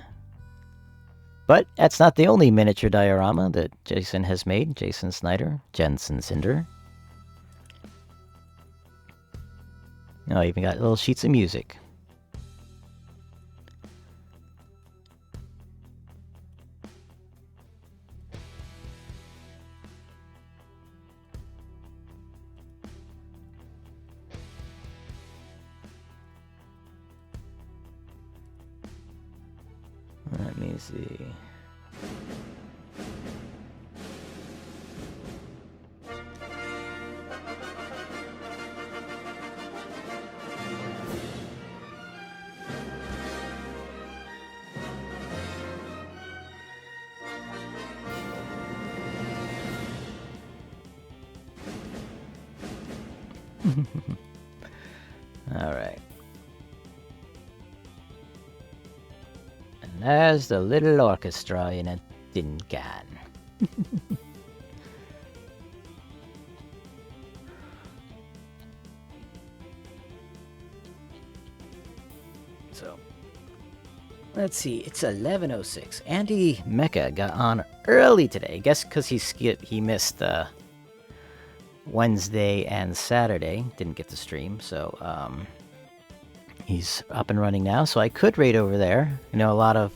But that's not the only miniature diorama that Jason has made. Jason Snyder, Jensen Cinder. Oh, even got little sheets of music. Let me see. All right. And there's the little orchestra in a tin can. So, let's see. It's 11:06. Andy Mecca got on early today. Guess because he missed Wednesday and Saturday. Didn't get to stream, so he's up and running now. So I could raid over there. You know, a lot of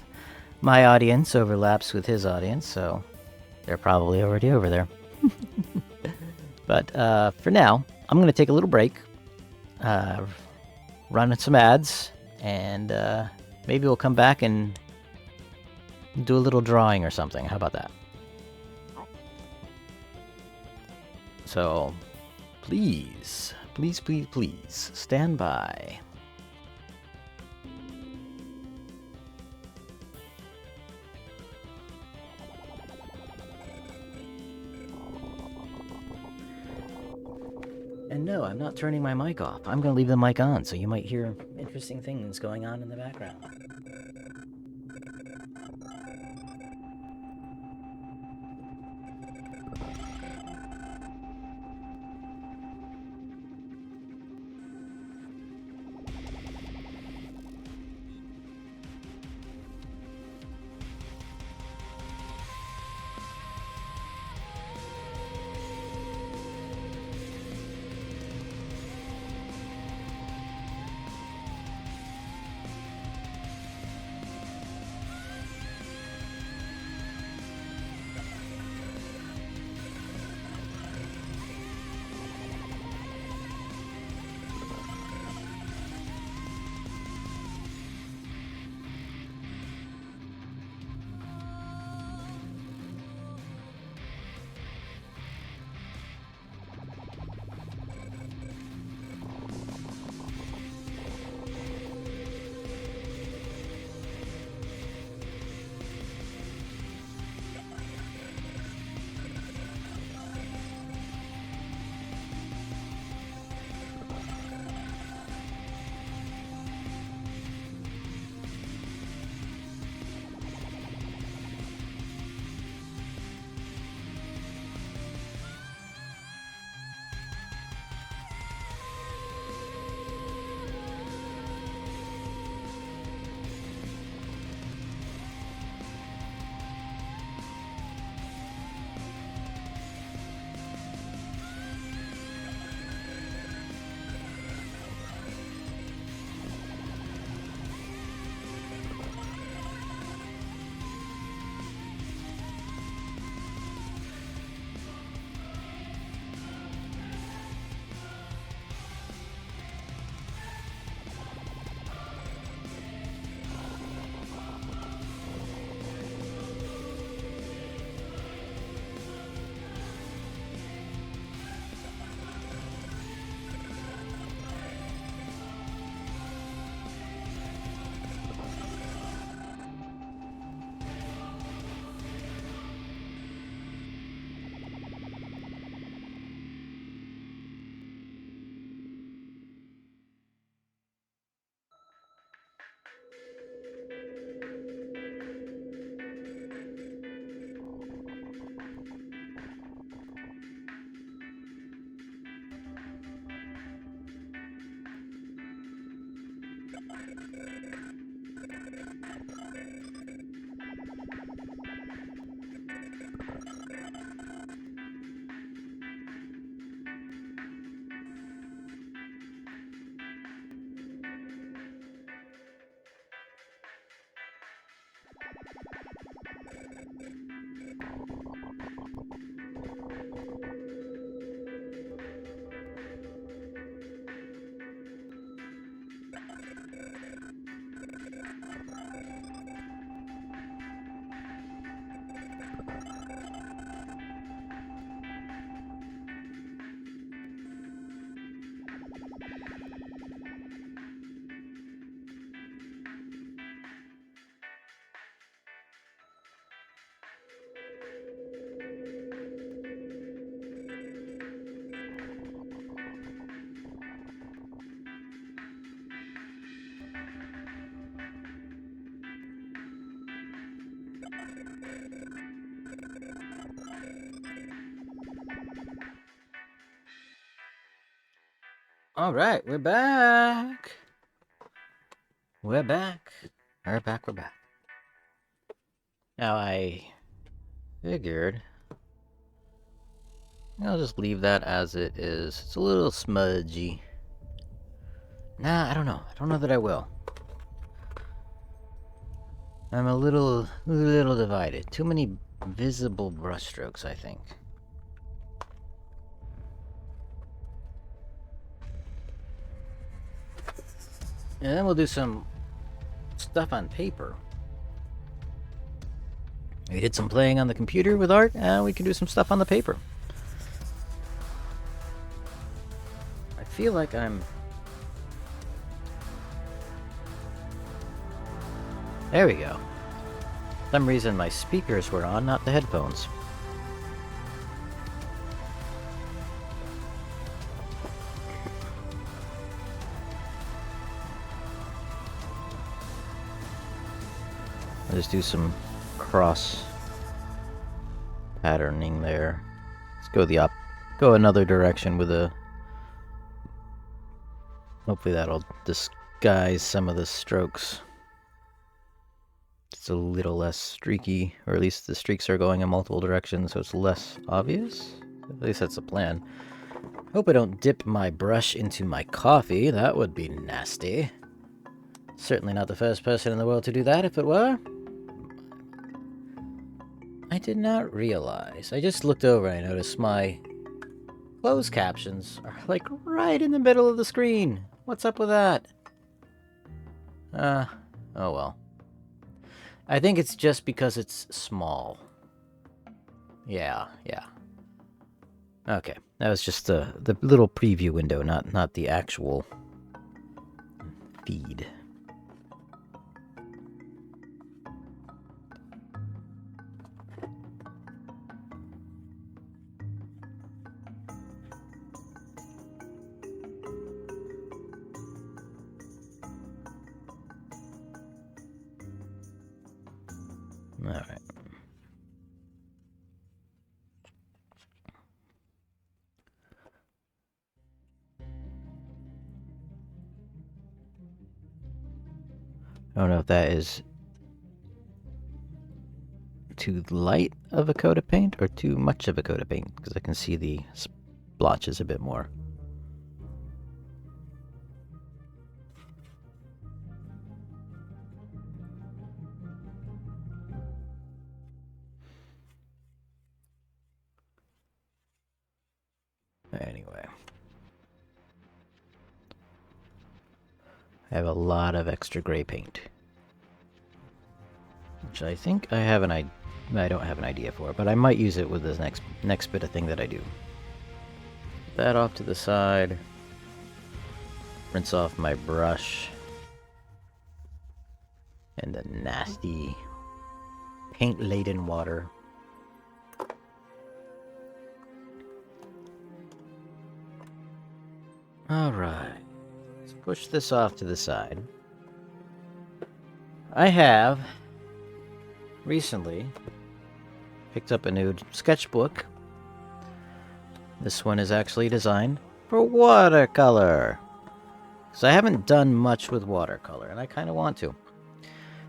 my audience overlaps with his audience, so they're probably already over there. But for now, I'm going to take a little break, run some ads, and maybe we'll come back and do a little drawing or something. How about that? So, please, please, please, please, stand by. And no, I'm not turning my mic off. I'm going to leave the mic on, so you might hear interesting things going on in the background. All right, we're back. We're back. We're back. We're back. Now I figured I'll just leave that as it is. It's a little smudgy. Nah, I don't know. I don't know that I will. I'm a little divided. Too many visible brushstrokes, I think. And then we'll do some stuff on paper. We did some playing on the computer with art, and we can do some stuff on the paper. I feel like I'm... There we go. For some reason my speakers were on, not the headphones. I'll just do some cross patterning there. Let's go go another direction with a... Hopefully that'll disguise some of the strokes. It's a little less streaky, or at least the streaks are going in multiple directions, so it's less obvious. At least that's the plan. Hope I don't dip my brush into my coffee. That would be nasty. Certainly not the first person in the world to do that, if it were. I did not realize. I just looked over and I noticed my closed captions are like right in the middle of the screen. What's up with that? Oh well. I think it's just because it's small. Yeah. Okay, that was just the little preview window, not the actual feed. All right. I don't know if that is too light of a coat of paint or too much of a coat of paint, because I can see the splotches a bit more. Anyway. I have a lot of extra gray paint. Which I think I have I don't have an idea for, but I might use it with this next bit of thing that I do. Put that off to the side. Rinse off my brush. And the nasty paint-laden water. Alright. Let's push this off to the side. I have recently picked up a new sketchbook. This one is actually designed for watercolor. So I haven't done much with watercolor, and I kind of want to.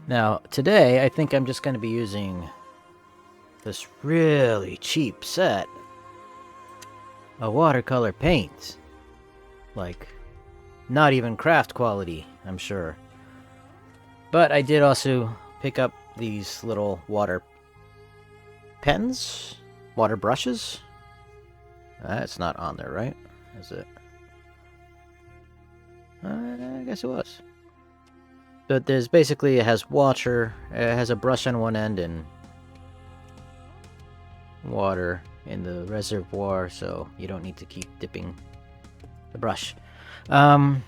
Now, today, I think I'm just going to be using this really cheap set of watercolor paint. Like, not even craft quality, I'm sure. But I did also pick up these little water pens? Water brushes? It's not on there, right? Is it? I guess it was. But there's basically, it has water, it has a brush on one end and water in the reservoir, so you don't need to keep dipping the brush. Yeah, I'm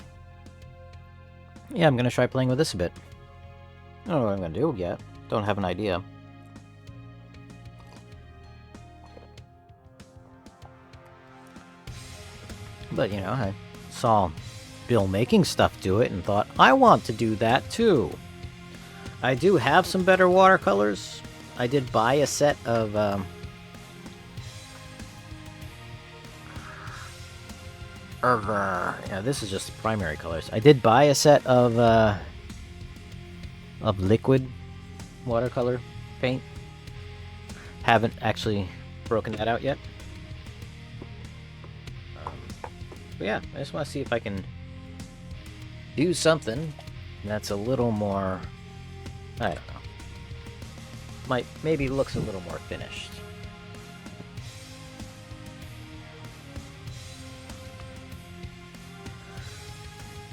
gonna try playing with this a bit. I don't know what I'm gonna do yet. Don't have an idea. But, you know, I saw Bill making stuff do it and thought, I want to do that too. I do have some better watercolors. I did buy a set of, yeah, this is just primary colors. I did buy a set of liquid watercolor paint. Haven't actually broken that out yet. But yeah, I just want to see if I can do something that's a little more, I don't know, maybe looks a little more finished.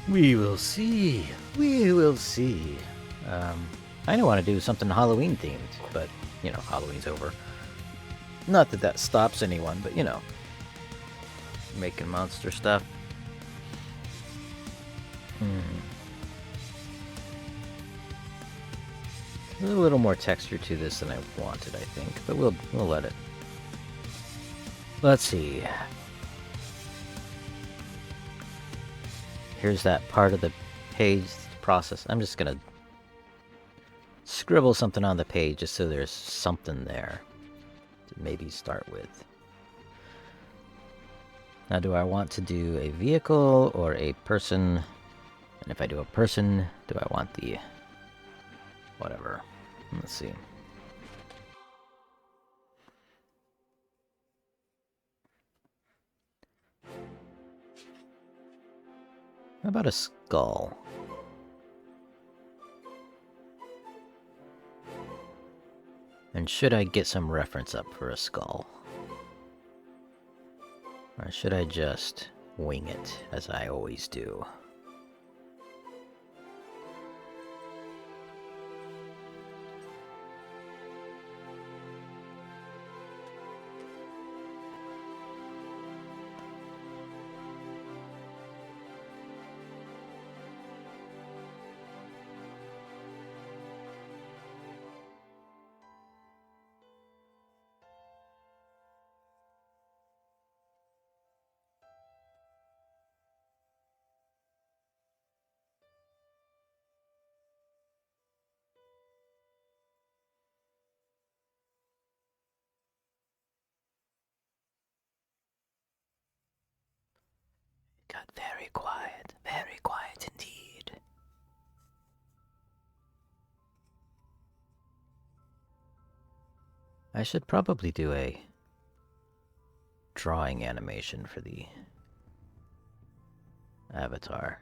We will see. We will see. I don't want to do something Halloween themed, but, you know, Halloween's over. Not that that stops anyone, but, you know, making monster stuff. There's a little more texture to this than I wanted, I think, but we'll let it. Let's see. Here's that part of the page process. I'm just gonna scribble something on the page just so there's something there to maybe start with. Now, do I want to do a vehicle or a person? And if I do a person, do I want the whatever? Let's see. How about a skull? And should I get some reference up for a skull? Or should I just wing it, as I always do? Got very quiet indeed. I should probably do a drawing animation for the avatar.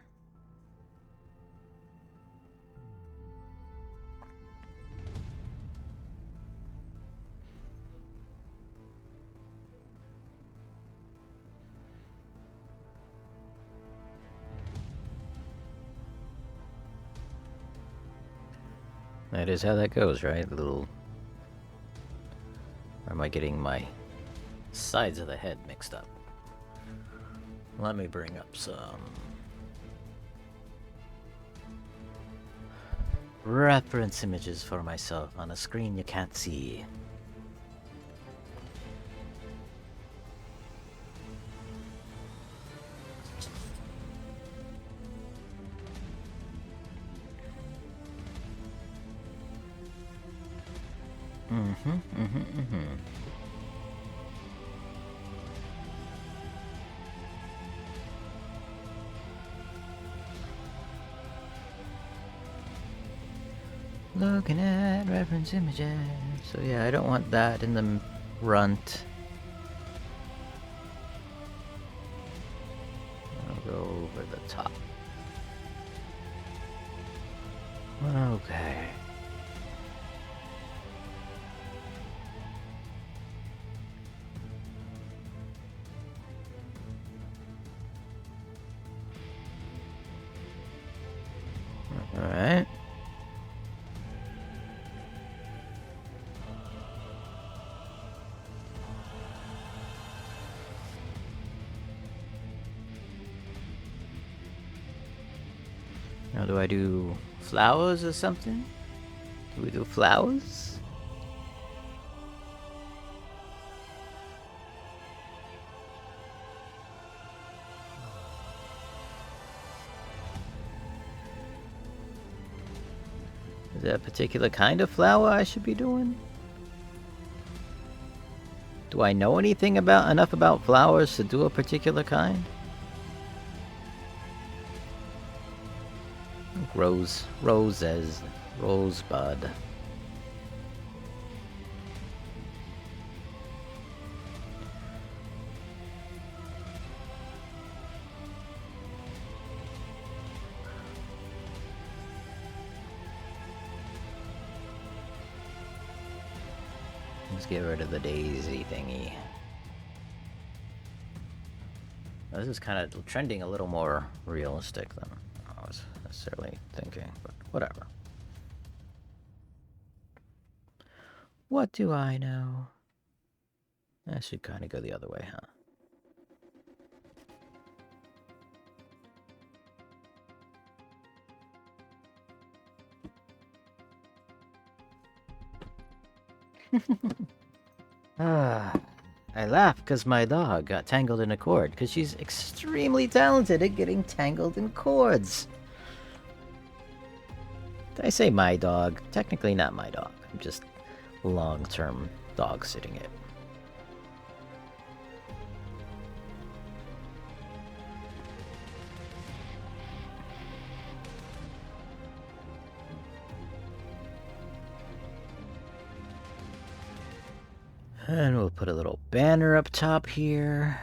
That is how that goes, right? A little... Or am I getting my sides of the head mixed up? Let me bring up some reference images for myself on a screen you can't see. Looking at reference images. So yeah, I don't want that in the front. I'll go over the top. Okay. Alright. Now do I do flowers or something? Do we do flowers? Is there a particular kind of flower I should be doing? Do I know anything enough about flowers to do a particular kind? Roses, rosebud. Let's get rid of the daisy thingy. Now, this is kind of trending a little more realistic than I was necessarily thinking, but whatever. What do I know? I should kind of go the other way, huh? I laugh because my dog got tangled in a cord, because she's extremely talented at getting tangled in cords. Did I say my dog? Technically not my dog. I'm just long-term dog sitting it. And we'll put a little banner up top here.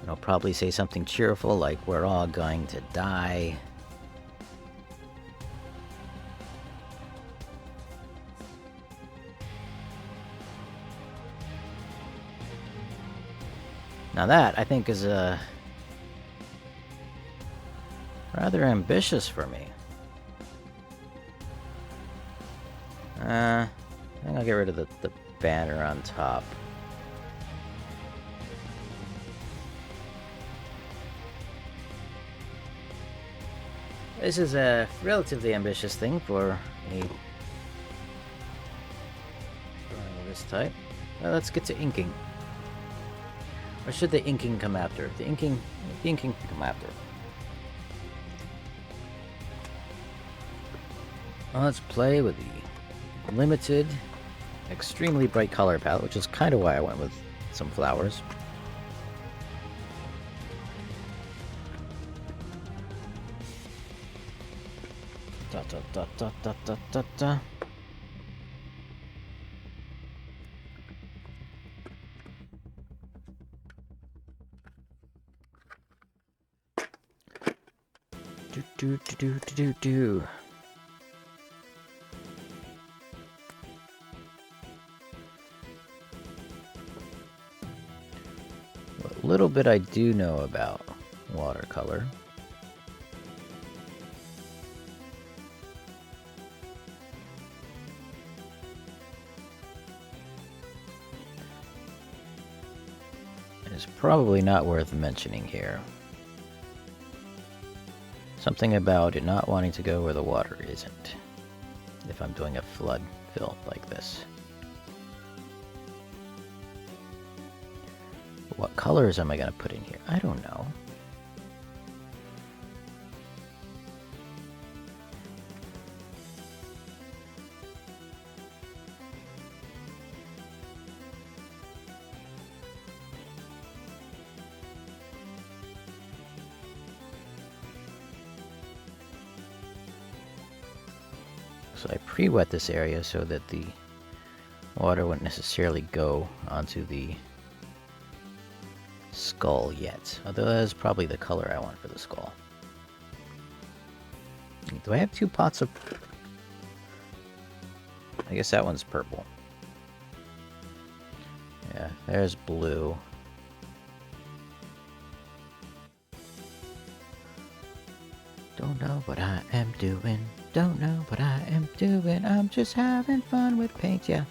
And I'll probably say something cheerful like, we're all going to die. Now that, I think, is rather ambitious for me. I think I'll get rid of the banner on top. This is a relatively ambitious thing for a drawing of this type. Well, let's get to inking. Or should the inking come after? The inking can come after. Well, let's play with the limited, extremely bright color palette, which is kind of why I went with some flowers. Da da da da da da da da. Do. What little bit I do know about watercolor. Is probably not worth mentioning here. Something about it not wanting to go where the water isn't, if I'm doing a flood fill like this. What colors am I going to put in here? I don't know. So I pre-wet this area so that the water wouldn't necessarily go onto the skull yet. Although that's probably the color I want for the skull. Do I have two pots of... I guess that one's purple. Yeah, there's blue. Don't know what I am doing. Don't know what I am doing. I'm just having fun with paint, yeah.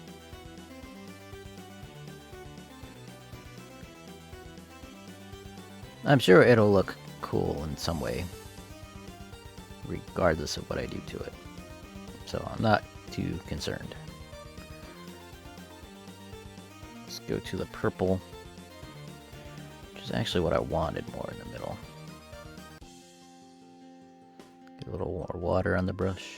I'm sure it'll look cool in some way, regardless of what I do to it. So I'm not too concerned. Let's go to the purple, which is actually what I wanted more in the middle. Get a little more water on the brush.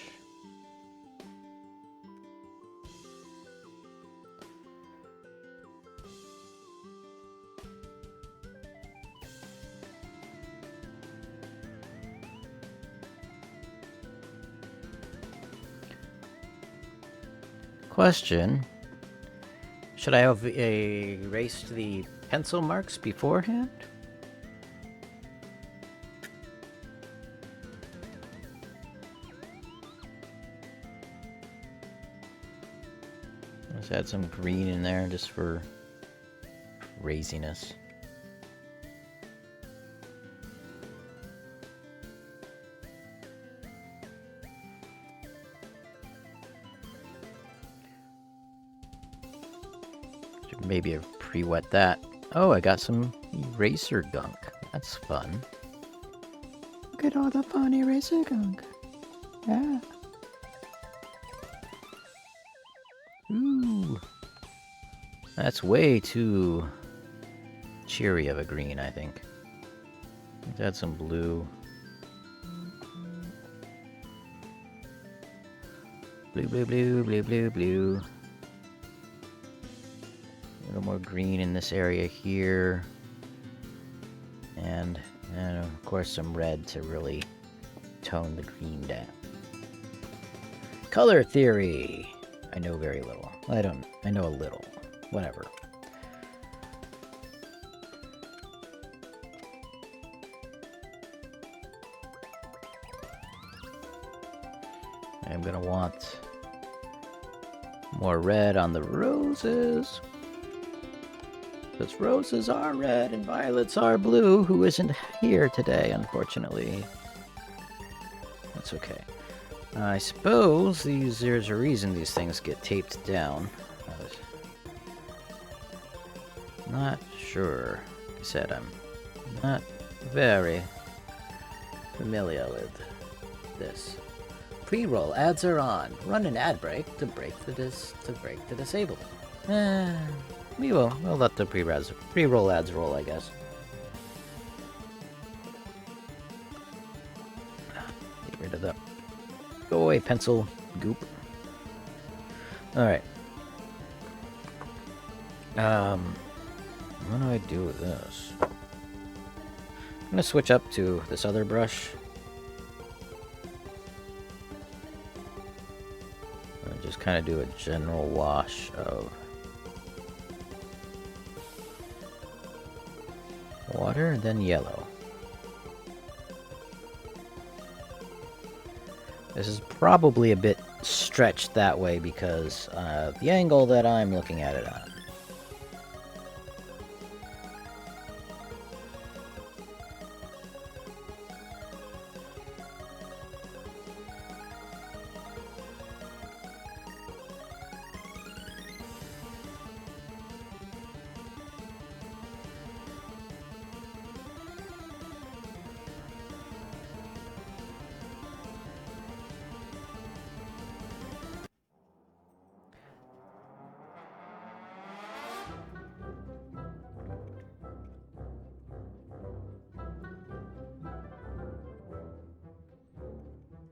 Question. Should I have erased the pencil marks beforehand? Let's add some green in there just for craziness. Maybe pre-wet that. Oh, I got some eraser gunk. That's fun. Look at all the fun eraser gunk. Yeah. Ooh. That's way too cheery of a green, I think. Let's add some blue. Blue, blue, blue, blue, blue, blue. A little more green in this area here. And of course some red to really tone the green down. Color theory! I know very little. I know a little. Whatever. I'm gonna want more red on the roses. Because roses are red and violets are blue, who isn't here today, unfortunately. That's okay. I suppose there's a reason these things get taped down. Not sure. Like I said, I'm not very familiar with this. Pre-roll ads are on. Run an ad break to break the disable. We'll let the pre-roll ads roll, I guess. Get rid of that. Go away, pencil goop. Alright. What do I do with this? I'm gonna switch up to this other brush. And just kind of do a general wash of water and then yellow. This is probably a bit stretched that way because the angle that I'm looking at it on.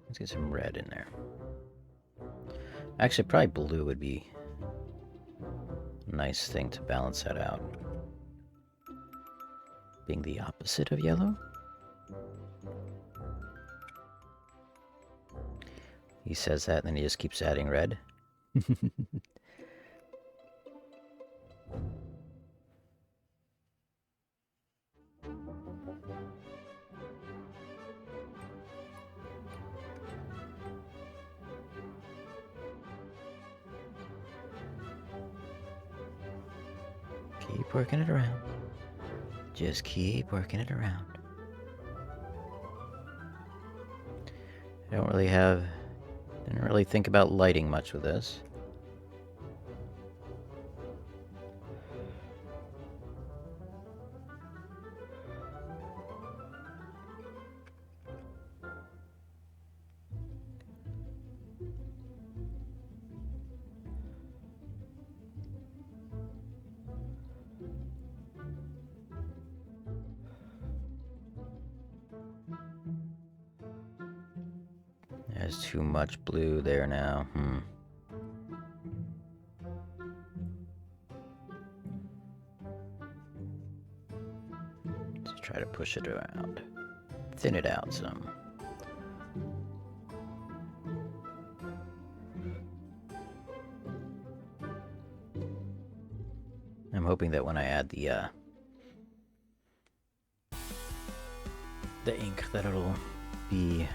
Let's get some red in there. Actually, probably blue would be a nice thing to balance that out. Being the opposite of yellow. He says that, and then he just keeps adding red. Keep working it around. Just keep working it around. Didn't really think about lighting much with this. There's too much blue there now. Let's try to push it around. Thin it out some. I'm hoping that when I add the ink, that it'll be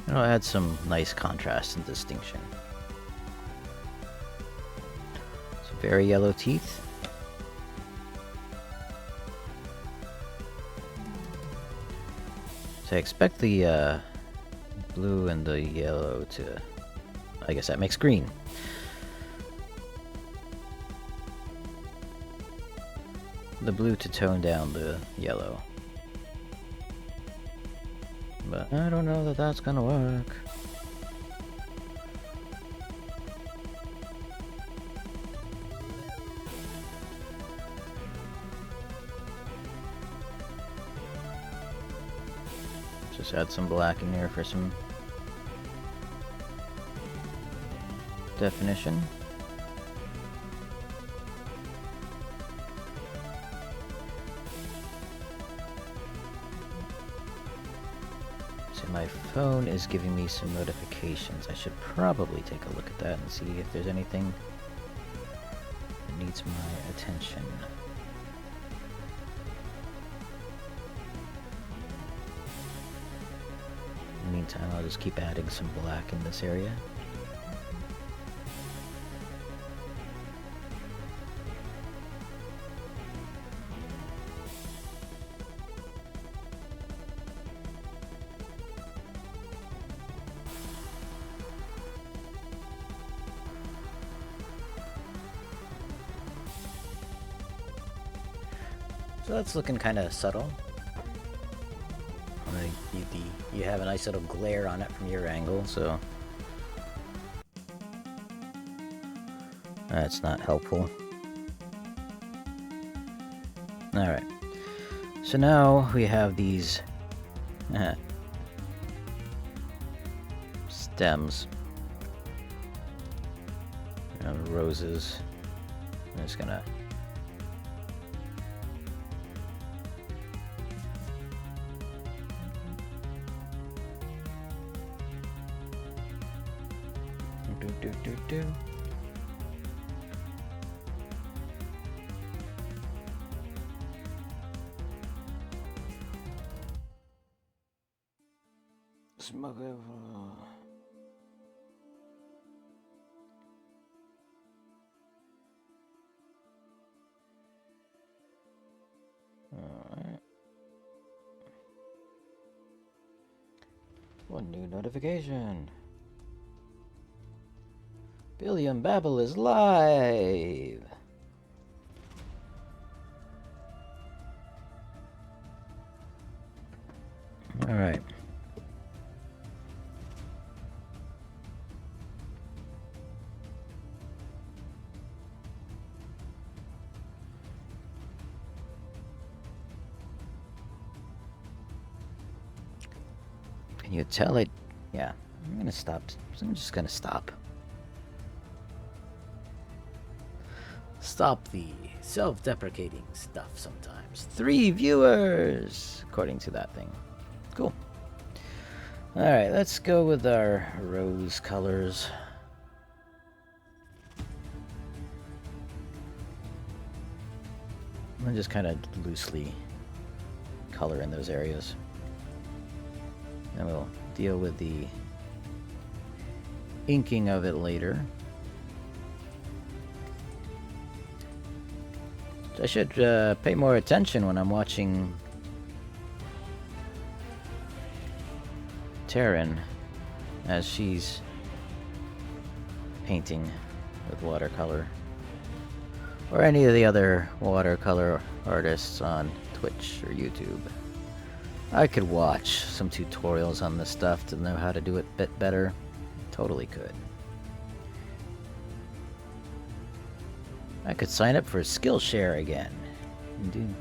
it'll add some nice contrast and distinction. Some very yellow teeth. So I expect the blue and the yellow to, I guess that makes green. The blue to tone down the yellow. But I don't know that that's gonna work. Just add some black in here for some definition. My phone is giving me some notifications. I should probably take a look at that and see if there's anything that needs my attention. In the meantime, I'll just keep adding some black in this area. So that's looking kind of subtle. You have a nice little glare on it from your angle, so that's not helpful. Alright, so now we have these stems, roses. I'm just gonna do. Smoke over. Alright. One new notification. Billiam Babble is live! Alright. Can you tell it? Yeah, I'm gonna stop. I'm just gonna stop stop the self-deprecating stuff sometimes. 3 viewers, according to that thing. Cool. Alright, let's go with our rose colors. I'm just kind of loosely color in those areas. And we'll deal with the inking of it later. I should pay more attention when I'm watching Taryn as she's painting with watercolor, or any of the other watercolor artists on Twitch or YouTube. I could watch some tutorials on this stuff to know how to do it a bit better. Totally could. I could sign up for Skillshare again and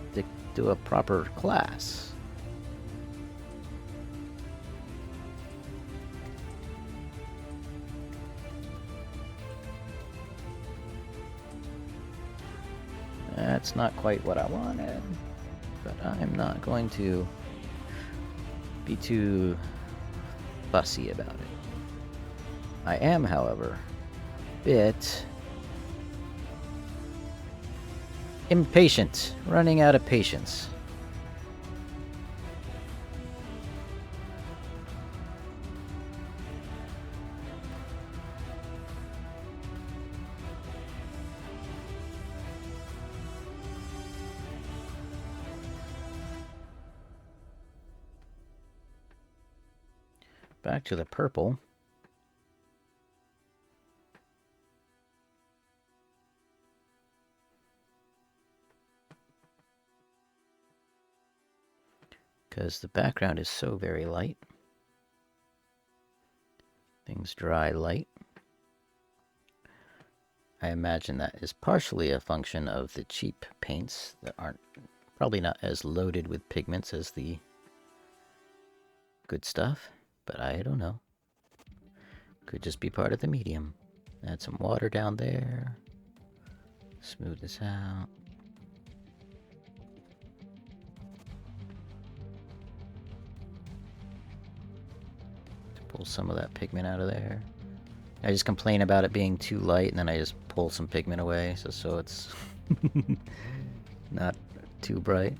do a proper class. That's not quite what I wanted, but I'm not going to be too fussy about it. I am, however, a bit impatient, running out of patience. Back to the purple. Because the background is so very light. Things dry light. I imagine that is partially a function of the cheap paints that aren't probably not as loaded with pigments as the good stuff, but I don't know. Could just be part of the medium. Add some water down there. Smooth this out. Pull some of that pigment out of there. I just complain about it being too light, and then I just pull some pigment away so it's not too bright.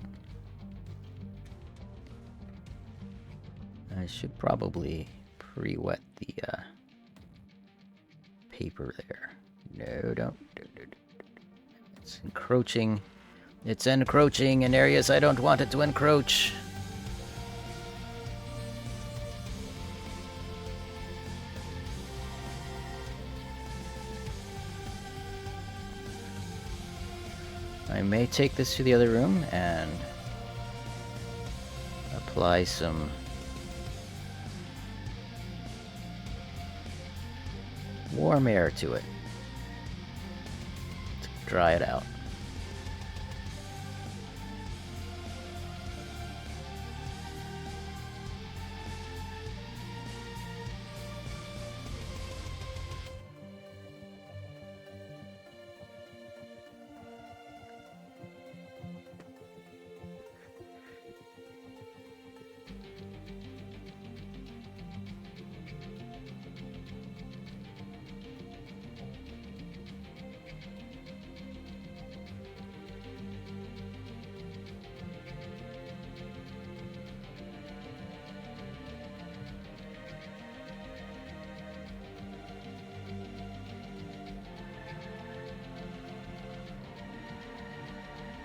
I should probably pre-wet the paper there. No, don't. It's encroaching. It's encroaching in areas I don't want it to encroach. I may take this to the other room and apply some warm air to it to dry it out.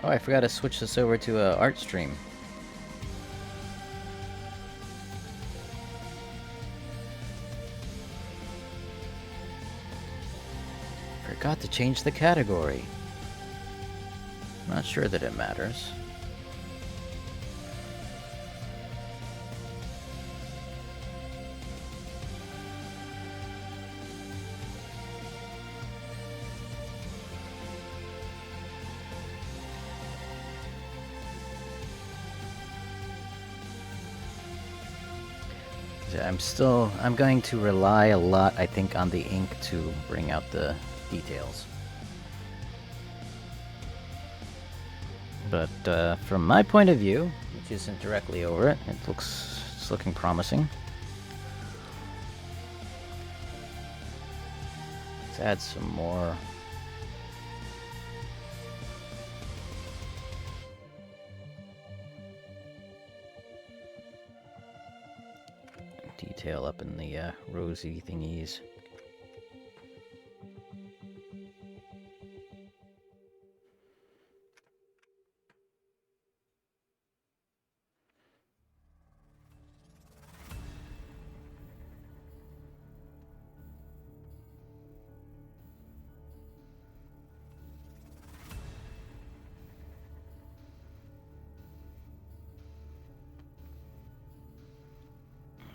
Oh, I forgot to switch this over to a art stream. Forgot to change the category. Not sure that it matters. I'm going to rely a lot, I think, on the ink to bring out the details. But from my point of view, which isn't directly over it, it's looking promising. Let's add some more. Detail up in the rosy thingies.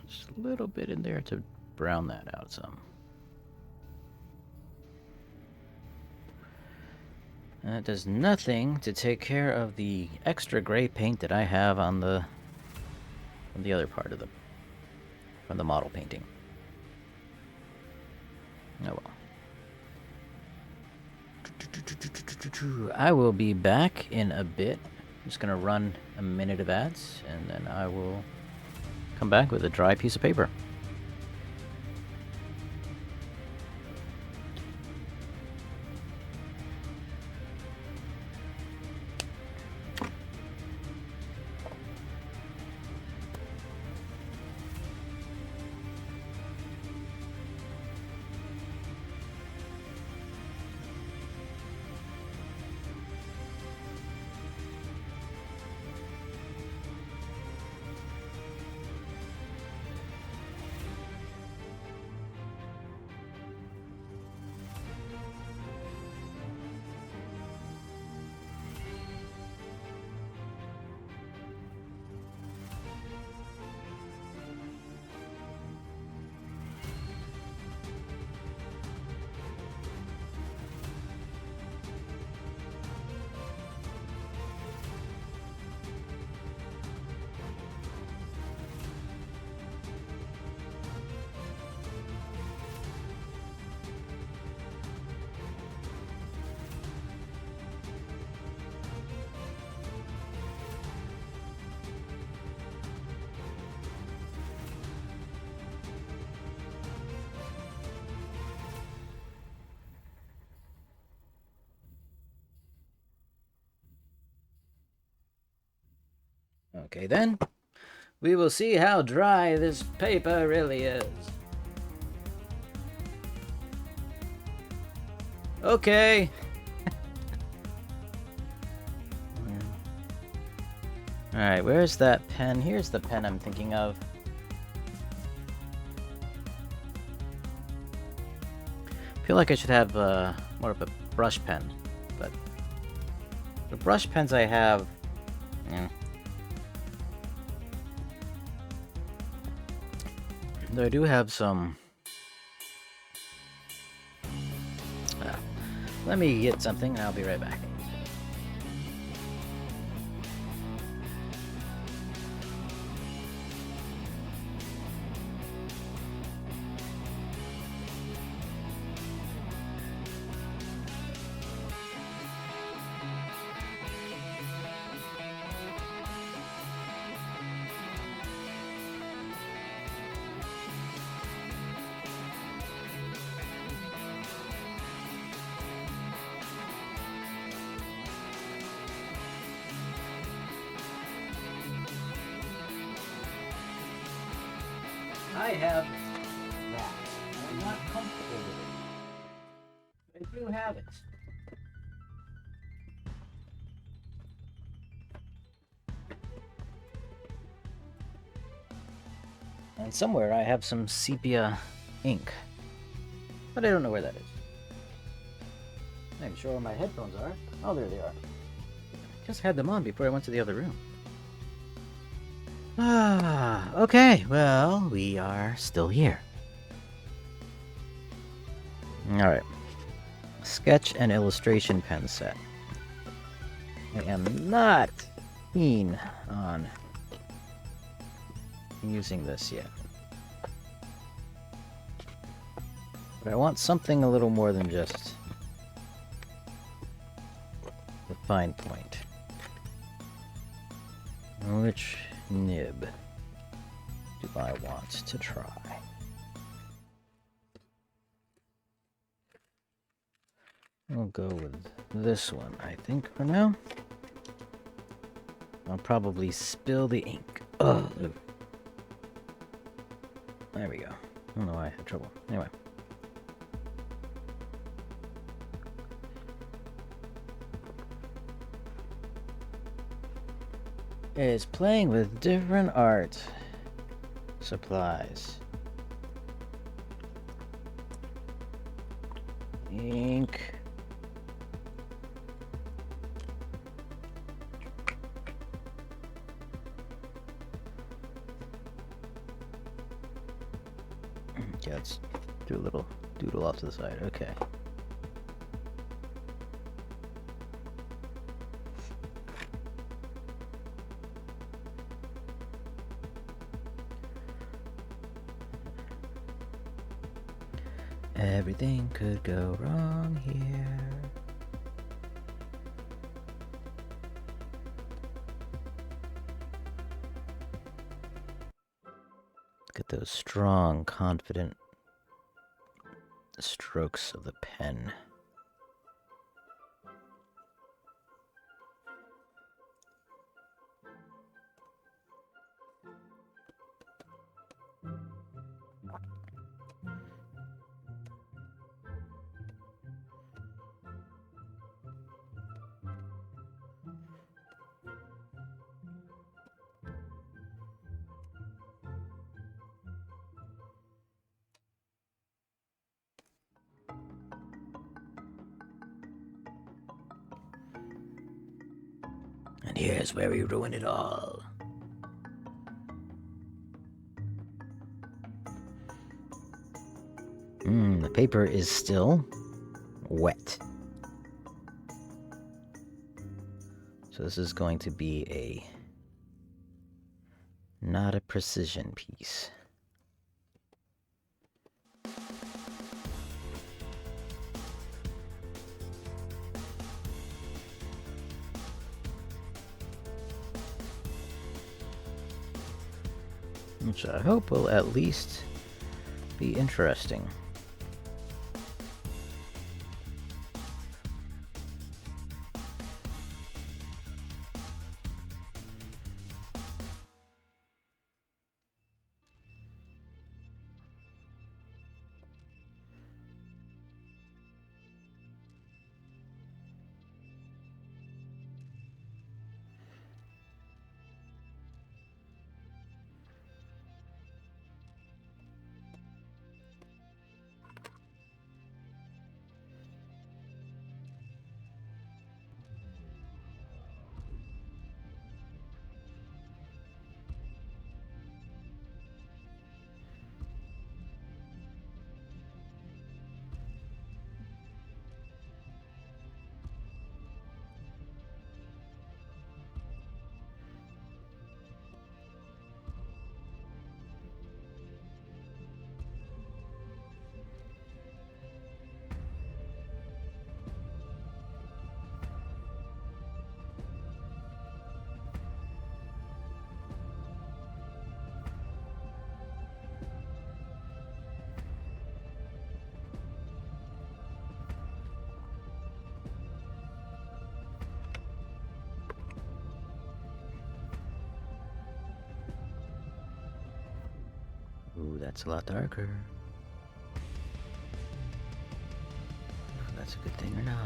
Just a little bit in there to brown that out some. And it does nothing to take care of the extra gray paint that I have on the other part of from the model painting. Oh well. I will be back in a bit. I'm just gonna run a minute of ads, and then I will come back with a dry piece of paper. Okay then, we will see how dry this paper really is. Okay. Alright, where's that pen? Here's the pen I'm thinking of. I feel like I should have more of a brush pen, but the brush pens I have... Though I do have some... let me get something and I'll be right back. I have that. I'm not comfortable with it. I do have it. And somewhere I have some sepia ink. But I don't know where that is. I'm not sure where my headphones are. Oh, there they are. Just had them on before I went to the other room. Okay, well, we are still here. Alright. Sketch and illustration pen set. I am not keen on using this yet. But I want something a little more than just the fine point. Which nib do I want to try? I'll go with this one, I think, for now. I'll probably spill the ink. Oh, there we go. I don't know why I had trouble. Anyway. Is playing with different art supplies. Ink. Okay, let's do a little doodle off to the side. Okay. Everything could go wrong here. Look at those strong, confident strokes of the pen. And here's where we ruin it all. The paper is still wet. So this is going to be not a precision piece. Which I hope will at least be interesting. Ooh, that's a lot darker. If that's a good thing or not.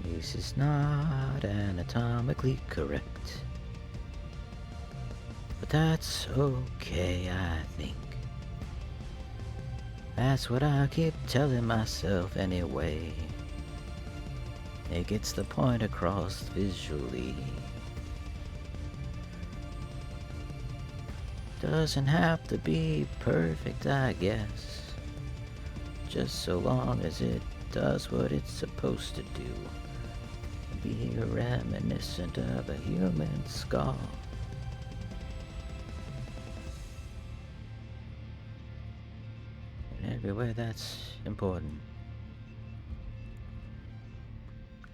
This is not anatomically correct. But that's okay, I think. That's what I keep telling myself anyway. It gets the point across visually. Doesn't have to be perfect, I guess. Just so long as it does what it's supposed to do. Be reminiscent of a human skull. everywhere that's important.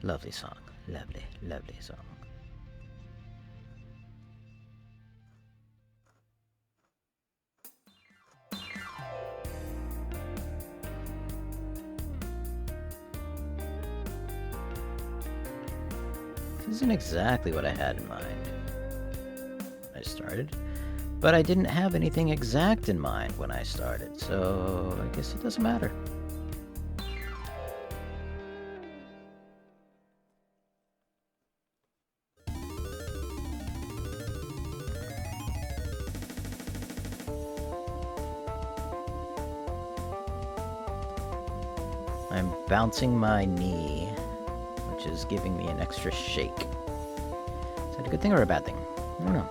Lovely song. Lovely, lovely song. This isn't exactly what I had in mind when I started, but I didn't have anything exact in mind when I started, so I guess it doesn't matter. I'm bouncing my knee, which is giving me an extra shake. Is that a good thing or a bad thing? I don't know.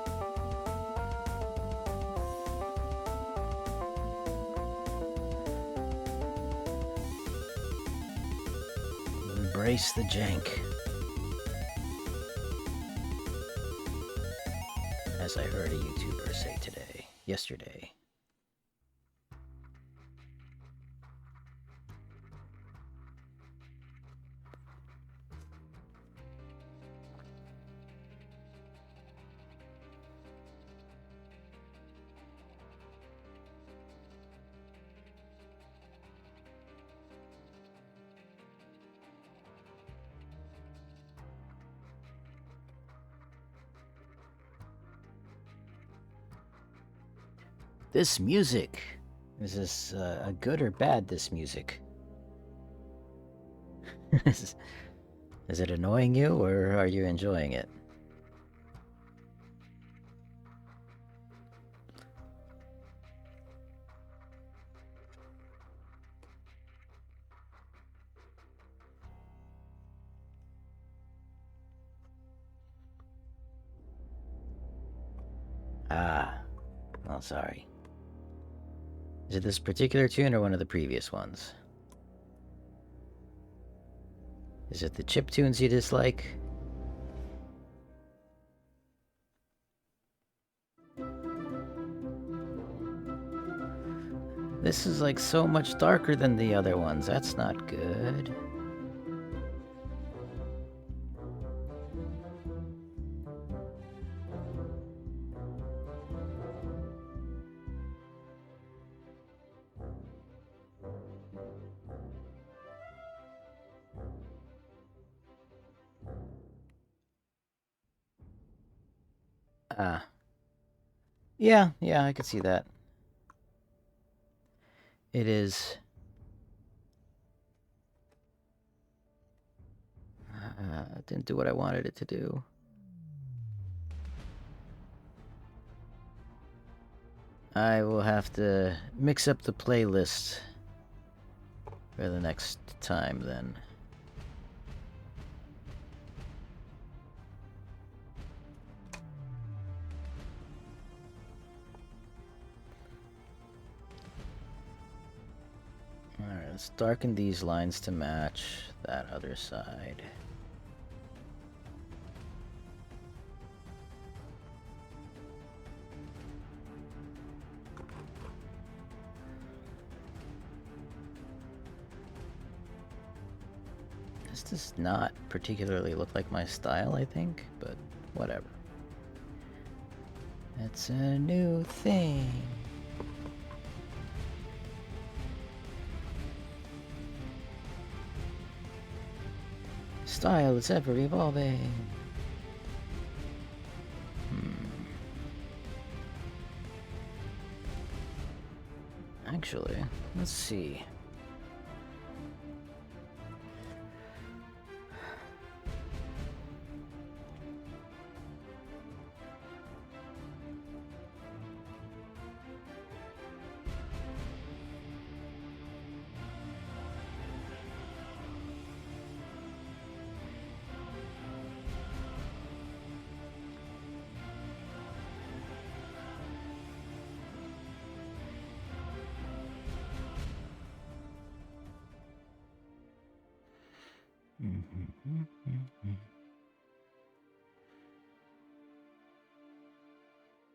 Embrace the jank. As I heard a YouTuber say yesterday. This music. Is this a good or bad, this music? Is it annoying you, or are you enjoying it? Ah, well, sorry. Is it this particular tune or one of the previous ones? Is it the chip tunes you dislike? This is like so much darker than the other ones. That's not good. Ah. Yeah, I could see that. It is... didn't do what I wanted it to do. I will have to mix up the playlist for the next time, then. Alright, let's darken these lines to match that other side. This does not particularly look like my style, I think, but whatever. It's a new thing. Style is ever evolving. Actually, let's see.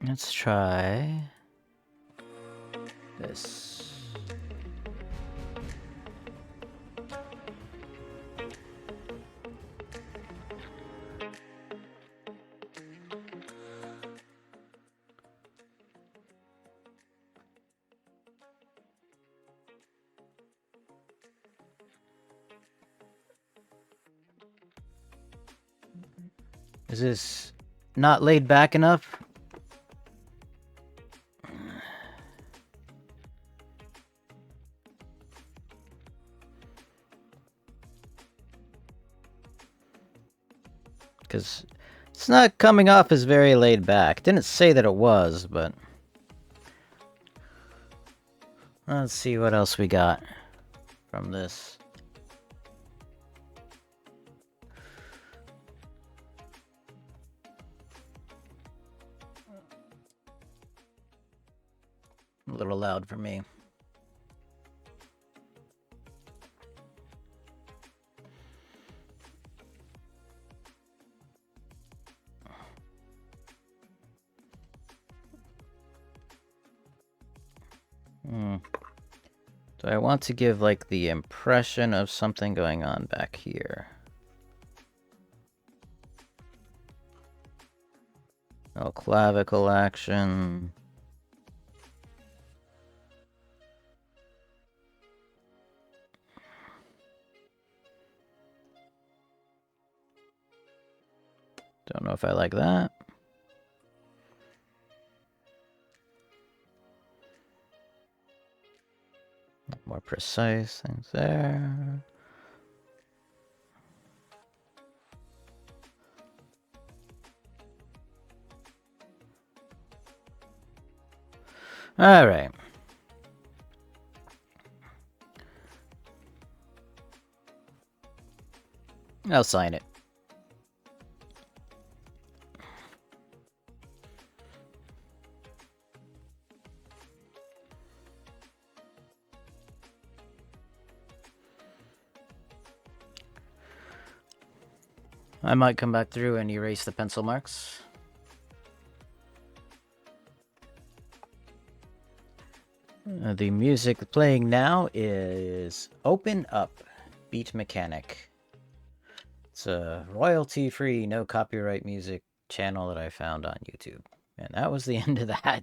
Let's try this. Is this not laid back enough? Because it's not coming off as very laid back. Didn't say that it was, but... Let's see what else we got from this. A little loud for me. So I want to give like the impression of something going on back here. No clavicle action. Don't know if I like that. More precise things there. All right. I'll sign it. I might come back through and erase the pencil marks. The music playing now is Open Up Beat Mechanic. It's a royalty-free, no copyright music channel that I found on YouTube. And that was the end of that.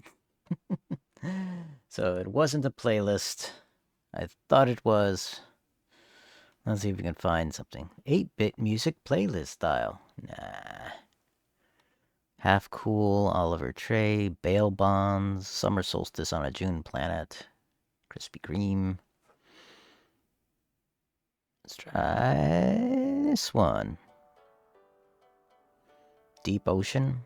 So it wasn't a playlist. I thought it was. Let's see if we can find something. 8-bit music playlist style. Nah. Half Cool, Oliver Trey, Bail Bonds, Summer Solstice on a June Planet, Krispy Kreme. Let's try this one. Deep Ocean.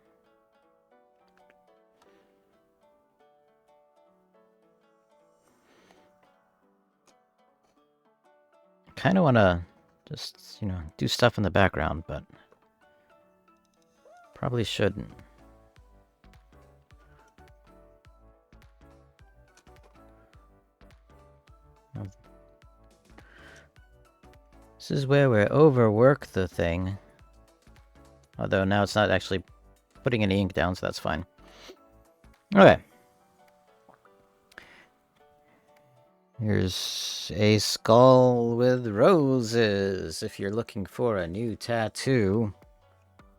Kind of want to just, do stuff in the background, but probably shouldn't. This is where we overwork the thing. Although now it's not actually putting any ink down, so that's fine. Okay. Here's a skull with roses, if you're looking for a new tattoo.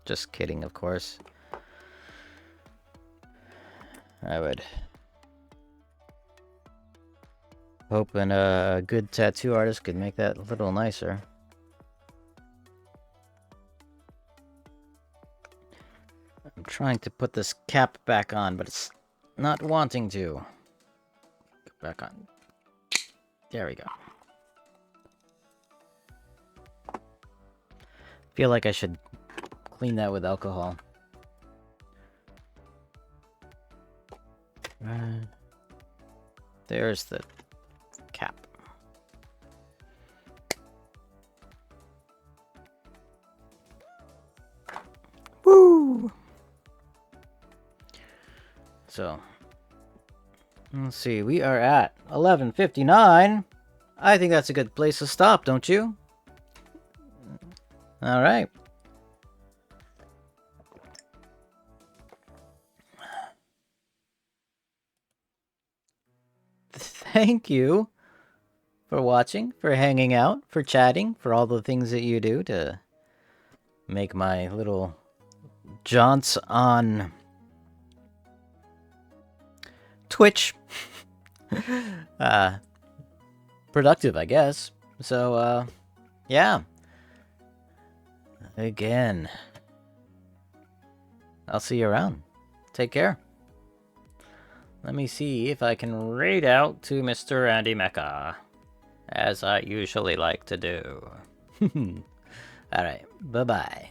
Just kidding, of course. I would hoping a good tattoo artist could make that a little nicer. I'm trying to put this cap back on, but it's not wanting to. Go back on. There we go. Feel like I should clean that with alcohol. There's the cap. Woo! So, let's see. We are at 11:59. I think that's a good place to stop, don't you? All right. Thank you for watching, for hanging out, for chatting, for all the things that you do to make my little jaunts on Twitch productive, I guess. So, yeah. Again, I'll see you around. Take care. Let me see if I can raid out to Mr. Andy Mecca, as I usually like to do. Alright, bye-bye.